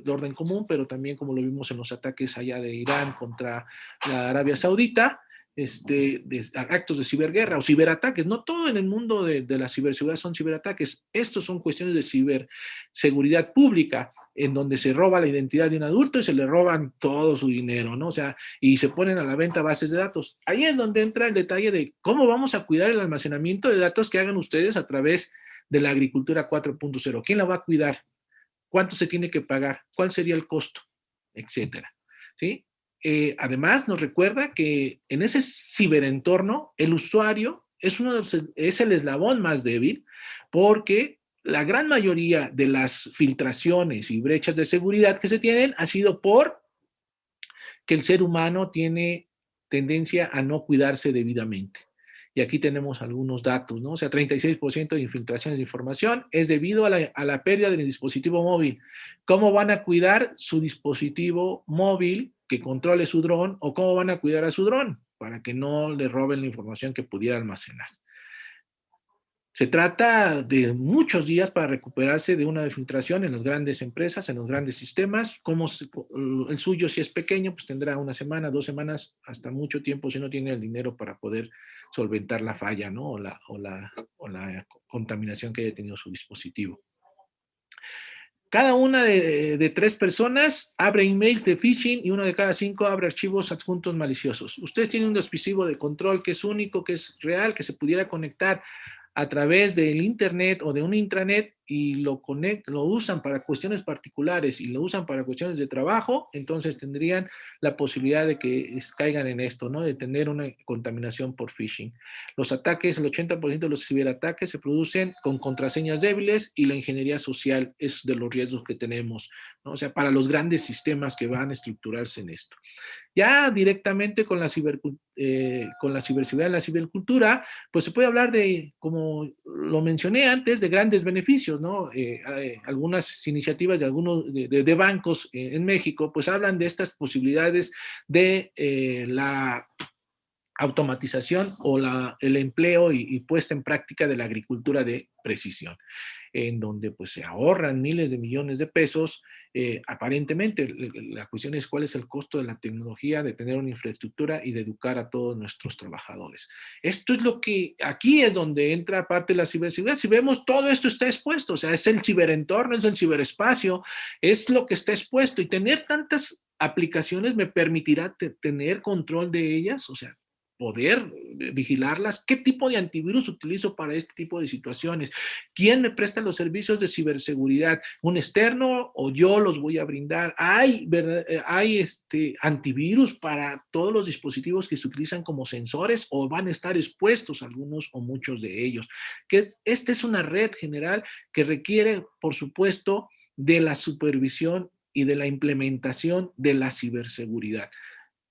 S2: orden común, pero también como lo vimos en los ataques allá de Irán contra la Arabia Saudita, actos de ciberguerra o ciberataques. No todo en el mundo de la ciberseguridad son ciberataques. Estos son cuestiones de ciberseguridad pública, en donde se roba la identidad de un adulto y se le roban todo su dinero, ¿no? O sea, y se ponen a la venta bases de datos. Ahí es donde entra el detalle de cómo vamos a cuidar el almacenamiento de datos que hagan ustedes a través de la agricultura 4.0. ¿Quién la va a cuidar? ¿Cuánto se tiene que pagar? ¿Cuál sería el costo? Etcétera. ¿Sí? Además, nos recuerda que en ese ciberentorno, el usuario es el eslabón más débil porque la gran mayoría de las filtraciones y brechas de seguridad que se tienen ha sido por que el ser humano tiene tendencia a no cuidarse debidamente. Y aquí tenemos algunos datos, ¿no? O sea, 36% de infiltraciones de información es debido a la pérdida del dispositivo móvil. ¿Cómo van a cuidar su dispositivo móvil que controle su dron o cómo van a cuidar a su dron para que no le roben la información que pudiera almacenar? Se trata de muchos días para recuperarse de una filtración en las grandes empresas, en los grandes sistemas. Como el suyo, si es pequeño, pues tendrá una semana, 2 semanas, hasta mucho tiempo si no tiene el dinero para poder solventar la falla, ¿no? o la contaminación que haya tenido su dispositivo. Cada una de 3 personas abre emails de phishing y 1 de cada 5 abre archivos adjuntos maliciosos. Ustedes tienen un dispositivo de control que es único, que es real, que se pudiera conectar a través del internet o de un intranet y lo usan para cuestiones particulares y lo usan para cuestiones de trabajo, entonces tendrían la posibilidad de que caigan en esto, ¿no? De tener una contaminación por phishing. Los ataques, el 80% de los ciberataques se producen con contraseñas débiles y la ingeniería social es de los riesgos que tenemos, ¿no? O sea, para los grandes sistemas que van a estructurarse en esto. Ya directamente con con la ciberseguridad y la cibercultura, pues se puede hablar de, como lo mencioné antes, de grandes beneficios, ¿no? Algunas iniciativas de algunos de bancos en México, pues hablan de estas posibilidades de la automatización o el empleo y puesta en práctica de la agricultura de precisión, en donde pues se ahorran miles de millones de pesos. Aparentemente, la cuestión es cuál es el costo de la tecnología, de tener una infraestructura y de educar a todos nuestros trabajadores. Esto es lo que, aquí es donde entra parte de la ciberseguridad. Si vemos, todo esto está expuesto, o sea, es el ciberentorno, es el ciberespacio, es lo que está expuesto, y tener tantas aplicaciones me permitirá tener control de ellas, o sea, poder vigilarlas, qué tipo de antivirus utilizo para este tipo de situaciones, quién me presta los servicios de ciberseguridad, un externo o yo los voy a brindar. Hay antivirus para todos los dispositivos que se utilizan como sensores o van a estar expuestos algunos o muchos de ellos. Esta es una red general que requiere, por supuesto, de la supervisión y de la implementación de la ciberseguridad.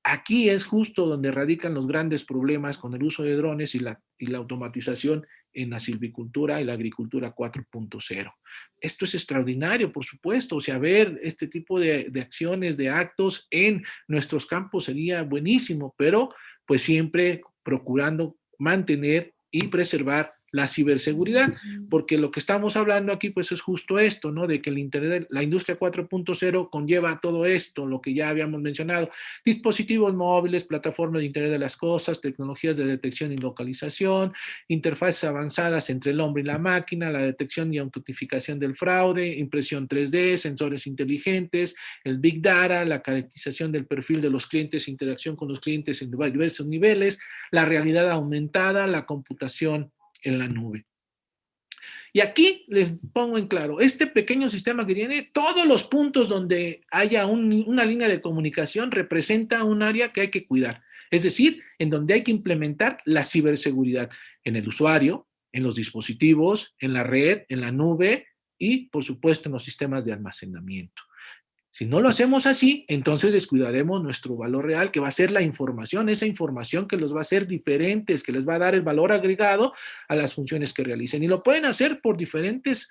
S2: Aquí es justo donde radican los grandes problemas con el uso de drones y la automatización en la silvicultura y la agricultura 4.0. Esto es extraordinario, por supuesto, o sea, ver este tipo de acciones, de actos en nuestros campos sería buenísimo, pero pues siempre procurando mantener y preservar la ciberseguridad, porque lo que estamos hablando aquí pues es justo esto, ¿no? De que el Internet, la industria 4.0 conlleva todo esto, lo que ya habíamos mencionado, dispositivos móviles, plataformas de Internet de las cosas, tecnologías de detección y localización, interfaces avanzadas entre el hombre y la máquina, la detección y autentificación del fraude, impresión 3D, sensores inteligentes, el Big Data, la caracterización del perfil de los clientes, interacción con los clientes en diversos niveles, la realidad aumentada, la computación en la nube. Y aquí les pongo en claro, este pequeño sistema que tiene, todos los puntos donde haya una línea de comunicación representa un área que hay que cuidar. Es decir, en donde hay que implementar la ciberseguridad en el usuario, en los dispositivos, en la red, en la nube y, por supuesto, en los sistemas de almacenamiento. Si no lo hacemos así, entonces descuidaremos nuestro valor real, que va a ser la información, esa información que los va a hacer diferentes, que les va a dar el valor agregado a las funciones que realicen. Y lo pueden hacer por diferentes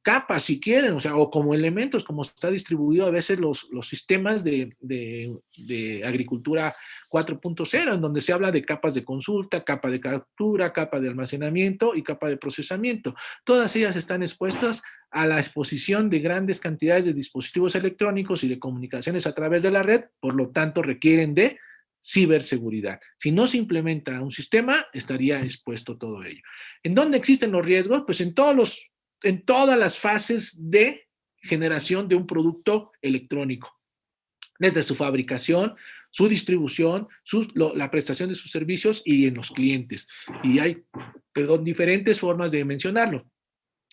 S2: capas, si quieren, o sea, o como elementos, como está distribuido a veces los sistemas de agricultura 4.0, en donde se habla de capas de consulta, capa de captura, capa de almacenamiento y capa de procesamiento. Todas ellas están expuestas a la exposición de grandes cantidades de dispositivos electrónicos y de comunicaciones a través de la red, por lo tanto requieren de ciberseguridad. Si no se implementa un sistema, estaría expuesto todo ello. ¿En dónde existen los riesgos? Pues en todas las fases de generación de un producto electrónico, desde su fabricación, su distribución, la prestación de sus servicios y en los clientes. Y hay, diferentes formas de mencionarlo.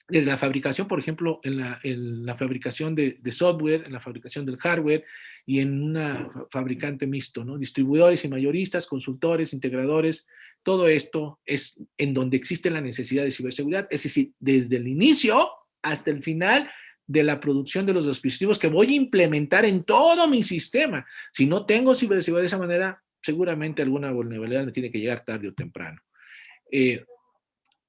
S2: Desde la fabricación, por ejemplo, en la fabricación de software, en la fabricación del hardware y en una fabricante mixto, ¿no? Distribuidores y mayoristas, consultores, integradores, todo esto es en donde existe la necesidad de ciberseguridad, es decir, desde el inicio hasta el final de la producción de los dispositivos que voy a implementar en todo mi sistema. Si no tengo ciberseguridad de esa manera, seguramente alguna vulnerabilidad me tiene que llegar tarde o temprano.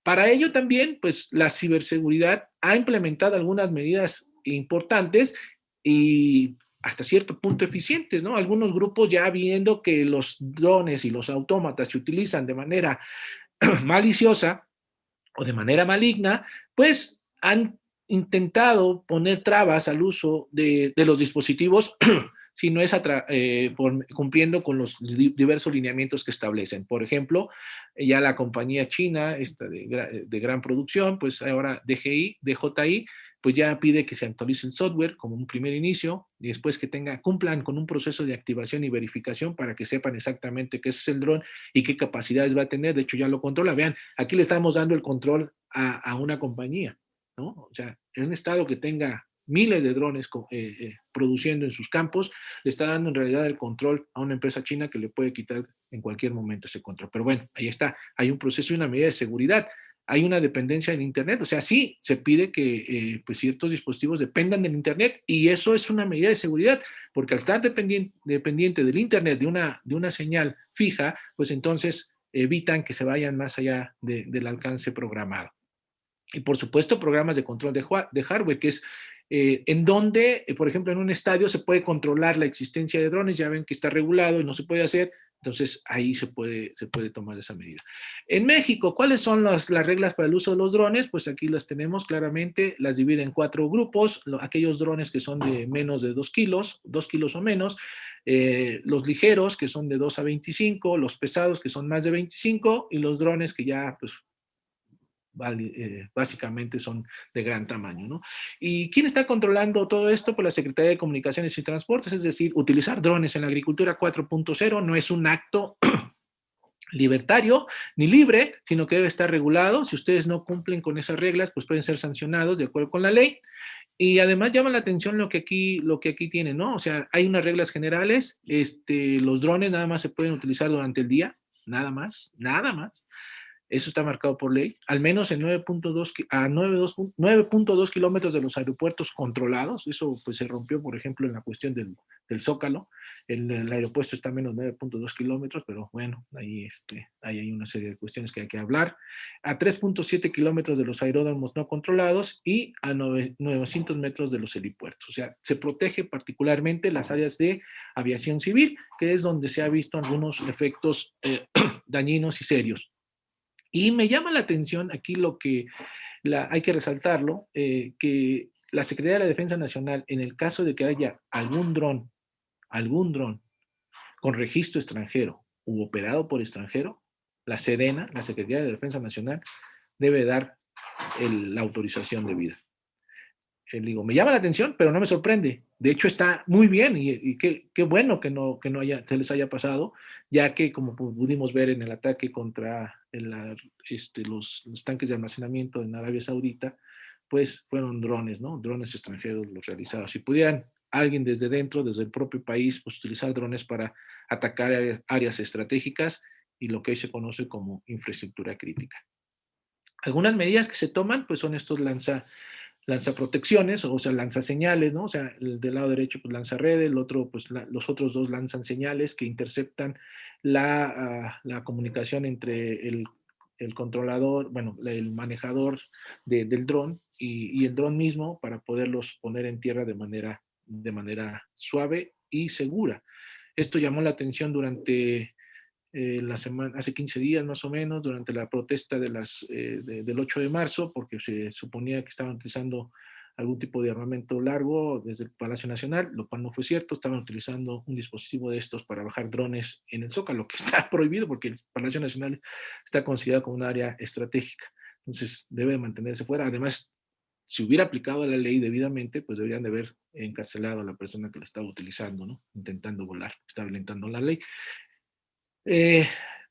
S2: Para ello también, pues la ciberseguridad ha implementado algunas medidas importantes y hasta cierto punto eficientes, ¿no? Algunos grupos ya viendo que los drones y los autómatas se utilizan de manera maliciosa o de manera maligna, pues han intentado poner trabas al uso de los dispositivos si no es cumpliendo con los diversos lineamientos que establecen. Por ejemplo, ya la compañía china, esta de gran producción, pues ahora DJI, pues ya pide que se actualice el software como un primer inicio, y después que cumplan con un proceso de activación y verificación para que sepan exactamente qué es el dron y qué capacidades va a tener. De hecho, ya lo controla. Vean, aquí le estamos dando el control a una compañía, ¿no? O sea, en un estado que tenga miles de drones produciendo en sus campos, le está dando en realidad el control a una empresa china que le puede quitar en cualquier momento ese control. Pero bueno, ahí está, hay un proceso y una medida de seguridad. Hay una dependencia del Internet, o sea, sí se pide que pues ciertos dispositivos dependan del Internet y eso es una medida de seguridad, porque al estar dependiente del Internet, de una señal fija, pues entonces evitan que se vayan más allá del alcance programado. Y por supuesto, programas de control de hardware, que es en donde, por ejemplo, en un estadio se puede controlar la existencia de drones, ya ven que está regulado y no se puede hacer, entonces ahí se puede tomar esa medida. En México, ¿cuáles son las reglas para el uso de los drones? Pues aquí las tenemos claramente, las divide en 4 grupos, aquellos drones que son de menos de 2 kilos o menos, los ligeros que son de 2 a 25, los pesados que son más de 25 y los drones que ya pues básicamente son de gran tamaño, ¿no? ¿Y quién está controlando todo esto? Pues la Secretaría de Comunicaciones y Transportes, es decir, utilizar drones en la agricultura 4.0 no es un acto libertario ni libre, sino que debe estar regulado. Si ustedes no cumplen con esas reglas, pues pueden ser sancionados de acuerdo con la ley. Y además llama la atención lo que aquí tiene, ¿no? O sea, hay unas reglas generales, los drones nada más se pueden utilizar durante el día, nada más, nada más. Eso está marcado por ley, al menos en 9.2 kilómetros de los aeropuertos controlados. Eso pues se rompió, por ejemplo, en la cuestión del Zócalo. El aeropuerto está a menos 9.2 kilómetros, pero bueno, ahí hay una serie de cuestiones que hay que hablar. A 3.7 kilómetros de los aeródromos no controlados y a 900 metros de los helipuertos. O sea, se protege particularmente las áreas de aviación civil, que es donde se ha visto algunos efectos dañinos y serios. Y me llama la atención aquí lo que hay que resaltarlo, que la Secretaría de la Defensa Nacional, en el caso de que haya algún dron con registro extranjero u operado por extranjero, la Sedena, la Secretaría de la Defensa Nacional, debe dar la autorización de vida. Digo, me llama la atención, pero no me sorprende. De hecho, está muy bien y qué bueno que no se les haya pasado, ya que como pudimos ver en el ataque contra los tanques de almacenamiento en Arabia Saudita, pues fueron drones, ¿no? Drones extranjeros los realizados. Si pudieran alguien desde dentro, desde el propio país, pues utilizar drones para atacar áreas estratégicas y lo que hoy se conoce como infraestructura crítica. Algunas medidas que se toman, pues son estos lanzaprotecciones, o sea, lanzaseñales, ¿no? O sea, el del lado derecho, pues lanza redes, el otro, pues los otros dos lanzan señales que interceptan la comunicación entre el controlador, bueno, el manejador del dron y el dron mismo para poderlos poner en tierra de manera suave y segura. Esto llamó la atención durante la semana, hace 15 días más o menos, durante la protesta del 8 de marzo, porque se suponía que estaban utilizando algún tipo de armamento largo desde el Palacio Nacional, lo cual no fue cierto. Estaban utilizando un dispositivo de estos para bajar drones en el Zócalo, que está prohibido porque el Palacio Nacional está considerado como un área estratégica. Entonces debe mantenerse fuera. Además, si hubiera aplicado la ley debidamente, pues deberían de haber encarcelado a la persona que lo estaba utilizando, ¿no? Intentando volar, está violentando la ley.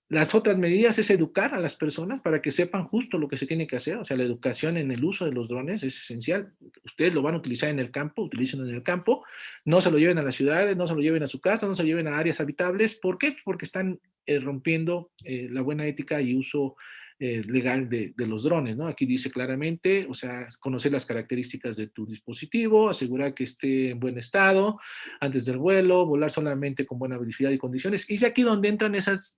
S2: Las otras medidas es educar a las personas para que sepan justo lo que se tiene que hacer. O sea, la educación en el uso de los drones es esencial. Ustedes lo van a utilizar en el campo, utilícenlo en el campo, no se lo lleven a las ciudades, no se lo lleven a su casa, no se lo lleven a áreas habitables. ¿Por qué? Porque están rompiendo la buena ética y uso legal de los drones, ¿no? Aquí dice claramente, o sea, conocer las características de tu dispositivo, asegurar que esté en buen estado antes del vuelo, volar solamente con buena velocidad y condiciones. Y es aquí donde entran esas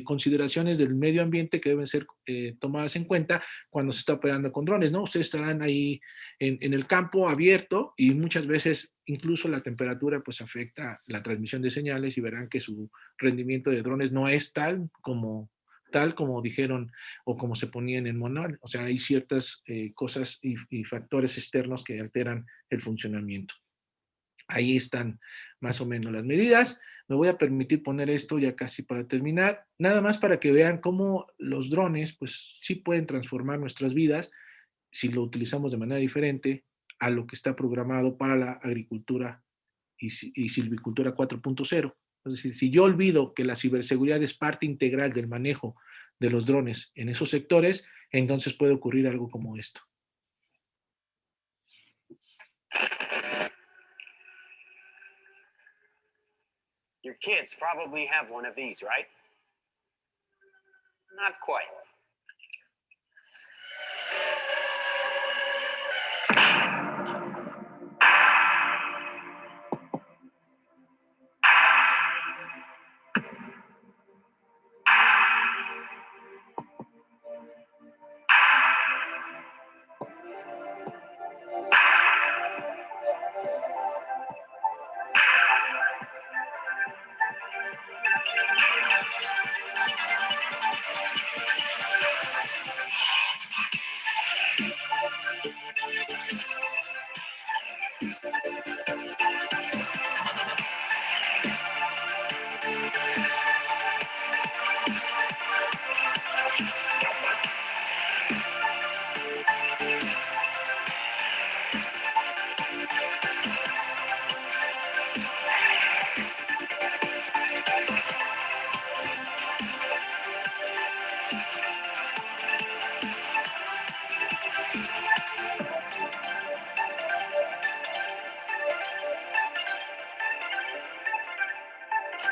S2: consideraciones del medio ambiente que deben ser tomadas en cuenta cuando se está operando con drones, ¿no? Ustedes estarán ahí en el campo abierto y muchas veces incluso la temperatura pues afecta la transmisión de señales y verán que su rendimiento de drones no es tal como dijeron o como se ponía en el manual. O sea, hay ciertas cosas y factores externos que alteran el funcionamiento. Ahí están más o menos las medidas. Me voy a permitir poner esto ya casi para terminar, nada más para que vean cómo los drones, pues sí pueden transformar nuestras vidas si lo utilizamos de manera diferente, a lo que está programado para la agricultura y silvicultura 4.0. Es decir, si yo olvido que la ciberseguridad es parte integral del manejo de los drones en esos sectores, entonces puede ocurrir algo como esto.
S3: Your kids probably have one of these, right? Not quite.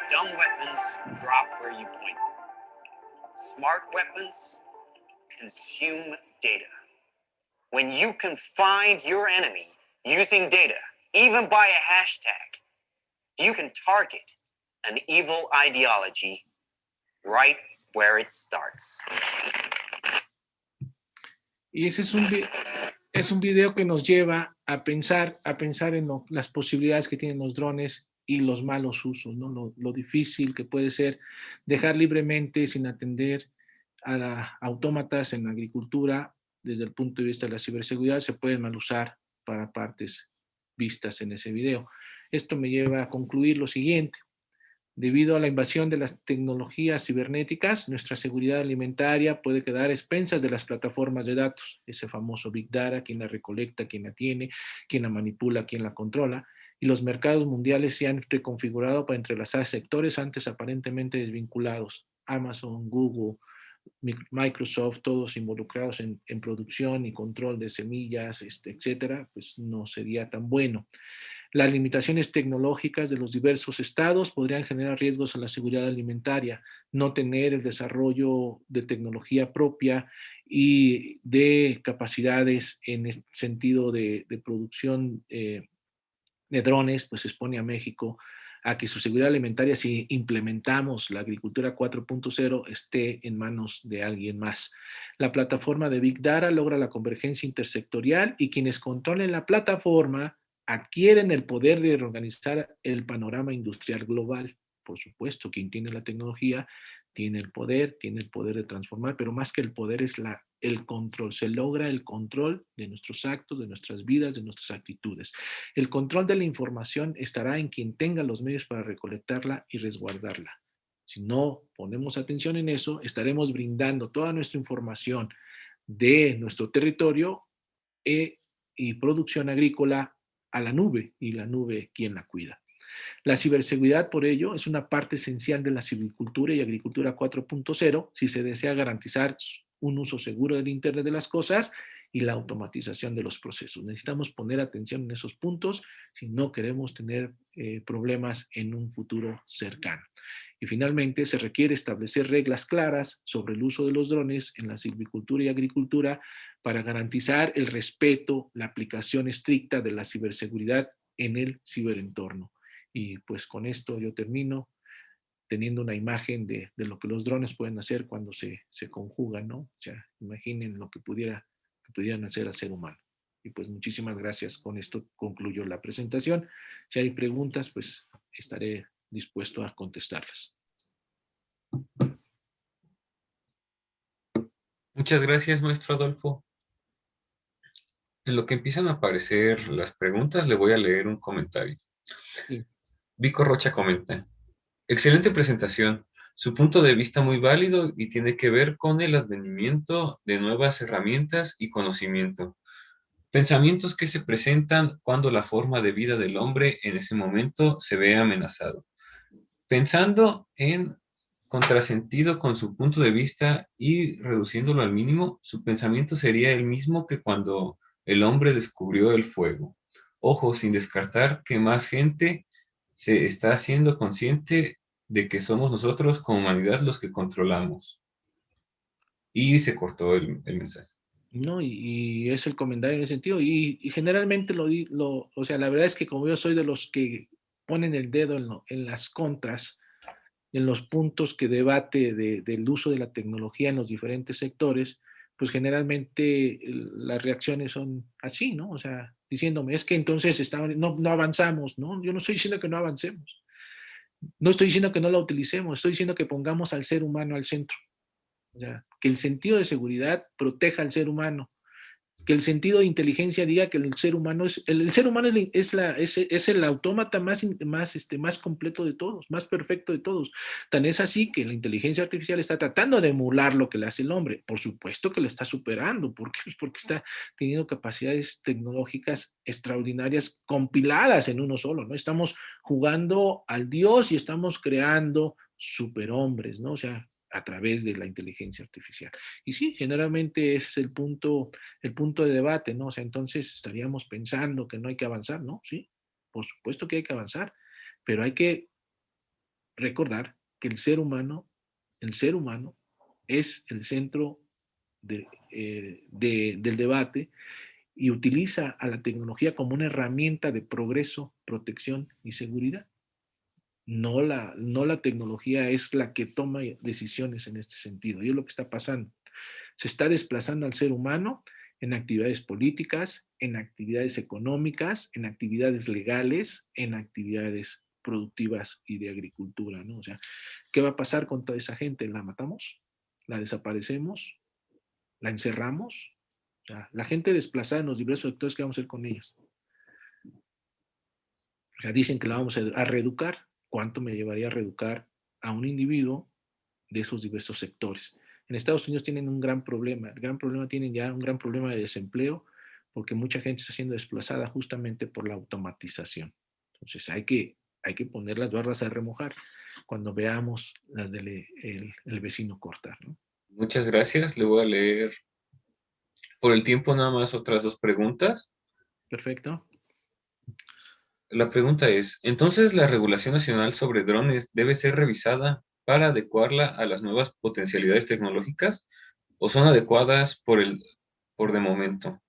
S3: Dumb weapons drop where you point them. Smart weapons consume data. When you can find your enemy using data, even by a hashtag, you can target an evil ideology right where it starts.
S2: Y ese es un video que nos lleva a pensar en las posibilidades que tienen los drones y los malos usos, ¿no? Lo difícil que puede ser dejar libremente sin atender a autómatas en la agricultura. Desde el punto de vista de la ciberseguridad se pueden mal usar para partes vistas en ese video. Esto me lleva a concluir lo siguiente. Debido a la invasión de las tecnologías cibernéticas, nuestra seguridad alimentaria puede quedar a expensas de las plataformas de datos, ese famoso Big Data, quién la recolecta, quién la tiene, quién la manipula, quién la controla, y los mercados mundiales se han reconfigurado para entrelazar sectores antes aparentemente desvinculados. Amazon, Google, Microsoft, todos involucrados en producción y control de semillas, etcétera, pues no sería tan bueno. Las limitaciones tecnológicas de los diversos estados podrían generar riesgos a la seguridad alimentaria, no tener el desarrollo de tecnología propia y de capacidades en el sentido de producción de drones, pues expone a México a que su seguridad alimentaria, si implementamos la agricultura 4.0, esté en manos de alguien más. La plataforma de Big Data logra la convergencia intersectorial y quienes controlen la plataforma adquieren el poder de reorganizar el panorama industrial global. Por supuesto, quien tiene la tecnología tiene el poder de transformar, pero más que el poder es el control. Se logra el control de nuestros actos, de nuestras vidas, de nuestras actitudes. El control de la información estará en quien tenga los medios para recolectarla y resguardarla. Si no ponemos atención en eso, estaremos brindando toda nuestra información de nuestro territorio y producción agrícola a la nube, y la nube, ¿quién la cuida? La ciberseguridad, por ello, es una parte esencial de la silvicultura y agricultura 4.0 si se desea garantizar un uso seguro del Internet de las cosas y la automatización de los procesos. Necesitamos poner atención en esos puntos si no queremos tener problemas en un futuro cercano. Y finalmente, se requiere establecer reglas claras sobre el uso de los drones en la silvicultura y agricultura para garantizar el respeto, la aplicación estricta de la ciberseguridad en el ciberentorno. Y pues con esto yo termino teniendo una imagen de lo que los drones pueden hacer cuando se conjugan, ¿no? O sea, imaginen lo que pudieran hacer al ser humano. Y pues muchísimas gracias. Con esto concluyo la presentación. Si hay preguntas, pues estaré dispuesto a contestarlas.
S4: Muchas gracias, maestro Adolfo. En lo que empiezan a aparecer las preguntas, le voy a leer un comentario.
S2: Sí.
S4: Vico Rocha comenta: excelente presentación, su punto de vista muy válido y tiene que ver con el advenimiento de nuevas herramientas y conocimiento. Pensamientos que se presentan cuando la forma de vida del hombre en ese momento se ve amenazado. Pensando en contrasentido con su punto de vista y reduciéndolo al mínimo, su pensamiento sería el mismo que cuando el hombre descubrió el fuego. Ojo, sin descartar que más gente se está haciendo consciente de que somos nosotros como humanidad los que controlamos. Y se cortó el mensaje.
S2: ¿No? Y es el comentario en ese sentido. Y generalmente o sea, la verdad es que como yo soy de los que ponen el dedo en las contras, en los puntos que debate del uso de la tecnología en los diferentes sectores, pues generalmente las reacciones son así, ¿no? O sea, diciéndome, es que entonces no avanzamos, ¿no? Yo no estoy diciendo que no avancemos, no estoy diciendo que no la utilicemos, estoy diciendo que pongamos al ser humano al centro, o sea, que el sentido de seguridad proteja al ser humano, que el sentido de inteligencia diga que el ser humano el ser humano es el autómata más completo de todos, más perfecto de todos. Tan es así que la inteligencia artificial está tratando de emular lo que le hace el hombre. Por supuesto que lo está superando. ¿Por qué? Porque está teniendo capacidades tecnológicas extraordinarias compiladas en uno solo, ¿no? Estamos jugando al Dios y estamos creando superhombres, ¿no? O sea, a través de la inteligencia artificial. Y sí, generalmente ese es el punto de debate, ¿no? O sea, entonces estaríamos pensando que no hay que avanzar, ¿no? Sí, por supuesto que hay que avanzar, pero hay que recordar que el ser humano es el centro del debate y utiliza a la tecnología como una herramienta de progreso, protección y seguridad. No la tecnología es la que toma decisiones en este sentido, y es lo que está pasando. Se está desplazando al ser humano en actividades políticas, en actividades económicas, en actividades legales, en actividades productivas y de agricultura, ¿no? O sea, ¿qué va a pasar con toda esa gente? ¿La matamos? ¿La desaparecemos? ¿La encerramos? O sea, la gente desplazada en los diversos sectores, ¿qué vamos a hacer con ellas? O sea, dicen que la vamos a reeducar. ¿Cuánto me llevaría a reeducar a un individuo de esos diversos sectores? En Estados Unidos tienen un gran problema. El gran problema tienen ya un gran problema de desempleo porque mucha gente está siendo desplazada justamente por la automatización. Entonces hay que poner las barras a remojar cuando veamos las del el vecino cortar, ¿no?
S4: Muchas gracias. Le voy a leer por el tiempo nada más otras dos preguntas.
S2: Perfecto.
S4: La pregunta es, ¿entonces la regulación nacional sobre drones debe ser revisada para adecuarla a las nuevas potencialidades tecnológicas o son adecuadas por de momento?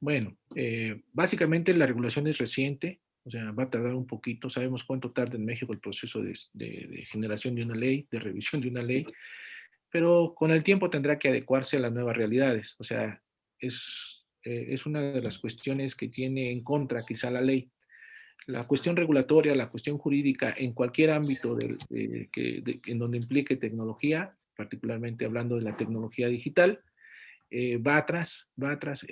S2: Bueno, básicamente la regulación es reciente, o sea, va a tardar un poquito. Sabemos cuánto tarda en México el proceso de generación de una ley, de revisión de una ley, pero con el tiempo tendrá que adecuarse a las nuevas realidades. O sea, es una de las cuestiones que tiene en contra quizá la ley. La cuestión regulatoria, la cuestión jurídica en cualquier ámbito en donde implique tecnología, particularmente hablando de la tecnología digital, va atrás,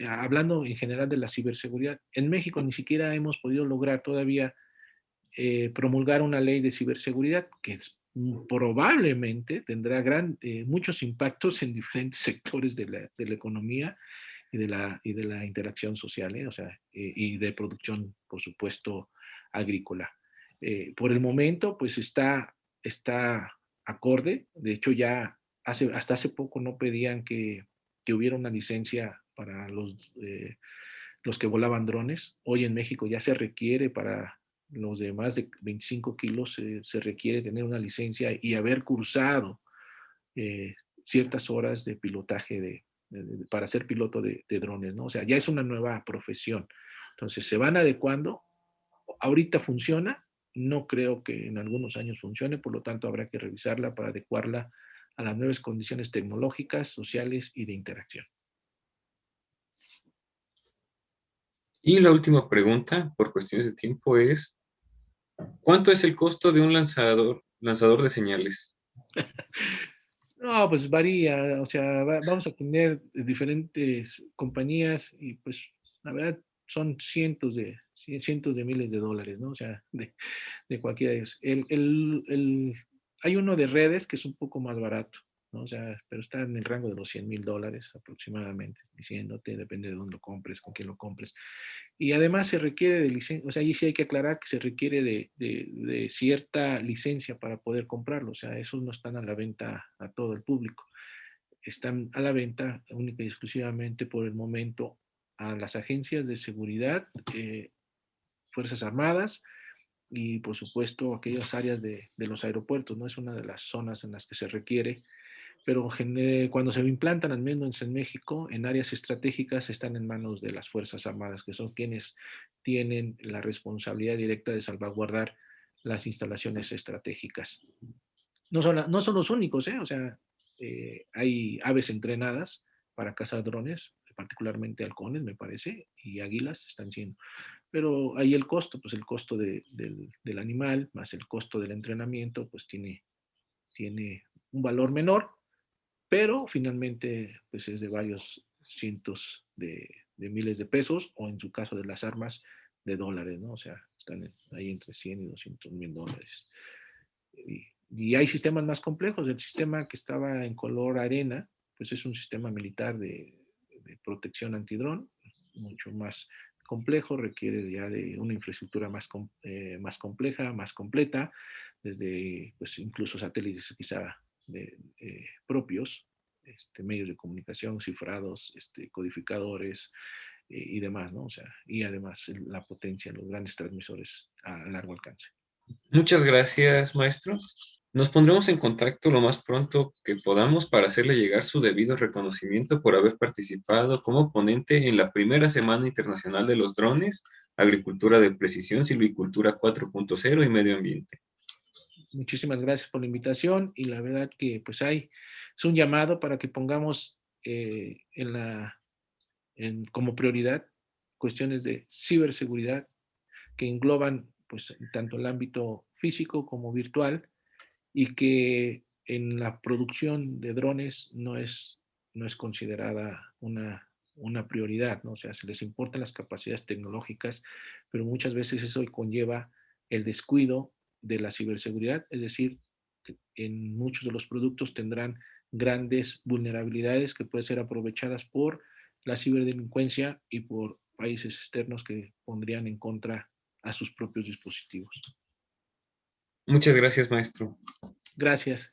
S2: hablando en general de la ciberseguridad. En México ni siquiera hemos podido lograr todavía promulgar una ley de ciberseguridad que probablemente tendrá muchos impactos en diferentes sectores de la economía y de la interacción social, o sea, y de producción, por supuesto, agrícola. Por el momento, pues está acorde. De hecho, ya hasta hace poco no pedían que hubiera una licencia para los que volaban drones. Hoy en México ya se requiere para los de más de 25 kilos, se requiere tener una licencia y haber cursado eh, ciertas horas de pilotaje para ser piloto de drones, ¿no? O sea, ya es una nueva profesión. Entonces, se van adecuando. Ahorita funciona, no creo que en algunos años funcione, por lo tanto habrá que revisarla para adecuarla a las nuevas condiciones tecnológicas, sociales y de interacción.
S4: Y la última pregunta, por cuestiones de tiempo, es, ¿cuánto es el costo de un lanzador de señales?
S2: No, pues varía, o sea, vamos a tener diferentes compañías y pues la verdad son cientos de miles de dólares, ¿no? O sea, de cualquiera de ellos. Hay uno de redes que es un poco más barato, ¿no? O sea, pero está en el rango de los $100,000 aproximadamente, diciéndote, depende de dónde lo compres, con quién lo compres. Y además se requiere de licencia, o sea, ahí sí hay que aclarar que se requiere de cierta licencia para poder comprarlo, o sea, esos no están a la venta a todo el público, están a la venta única y exclusivamente por el momento a las agencias de seguridad, Fuerzas Armadas, y por supuesto aquellas áreas de los aeropuertos, ¿no? Es una de las zonas en las que se requiere, pero cuando se implantan, al menos en México, en áreas estratégicas están en manos de las Fuerzas Armadas, que son quienes tienen la responsabilidad directa de salvaguardar las instalaciones estratégicas. No son los únicos, ¿eh? O sea, hay aves entrenadas para cazar drones, particularmente halcones, me parece, y águilas están siendo. Pero ahí el costo, pues el costo del animal más el costo del entrenamiento, pues tiene un valor menor, pero finalmente pues es de varios cientos de miles de pesos, o en su caso de las armas, de dólares, ¿no? O sea, están ahí entre 100 y 200 mil dólares. Y hay sistemas más complejos. El sistema que estaba en color arena, pues es un sistema militar de protección antidrón, mucho más complejo, requiere ya de una infraestructura más compleja, más completa, desde pues incluso satélites quizá propios, medios de comunicación, cifrados, codificadores y demás, ¿no? O sea, y además la potencia, los grandes transmisores a largo alcance.
S4: Muchas gracias, maestro. Nos pondremos en contacto lo más pronto que podamos para hacerle llegar su debido reconocimiento por haber participado como ponente en la primera Semana Internacional de los Drones, Agricultura de Precisión, Silvicultura 4.0 y Medio Ambiente.
S2: Muchísimas gracias por la invitación y la verdad que pues es un llamado para que pongamos como prioridad cuestiones de ciberseguridad que engloban pues tanto el ámbito físico como virtual, y que en la producción de drones no es considerada una prioridad, ¿no? O sea, se les importan las capacidades tecnológicas, pero muchas veces eso conlleva el descuido de la ciberseguridad, es decir, que en muchos de los productos tendrán grandes vulnerabilidades que pueden ser aprovechadas por la ciberdelincuencia y por países externos que pondrían en contra a sus propios dispositivos.
S4: Muchas gracias, maestro.
S2: Gracias.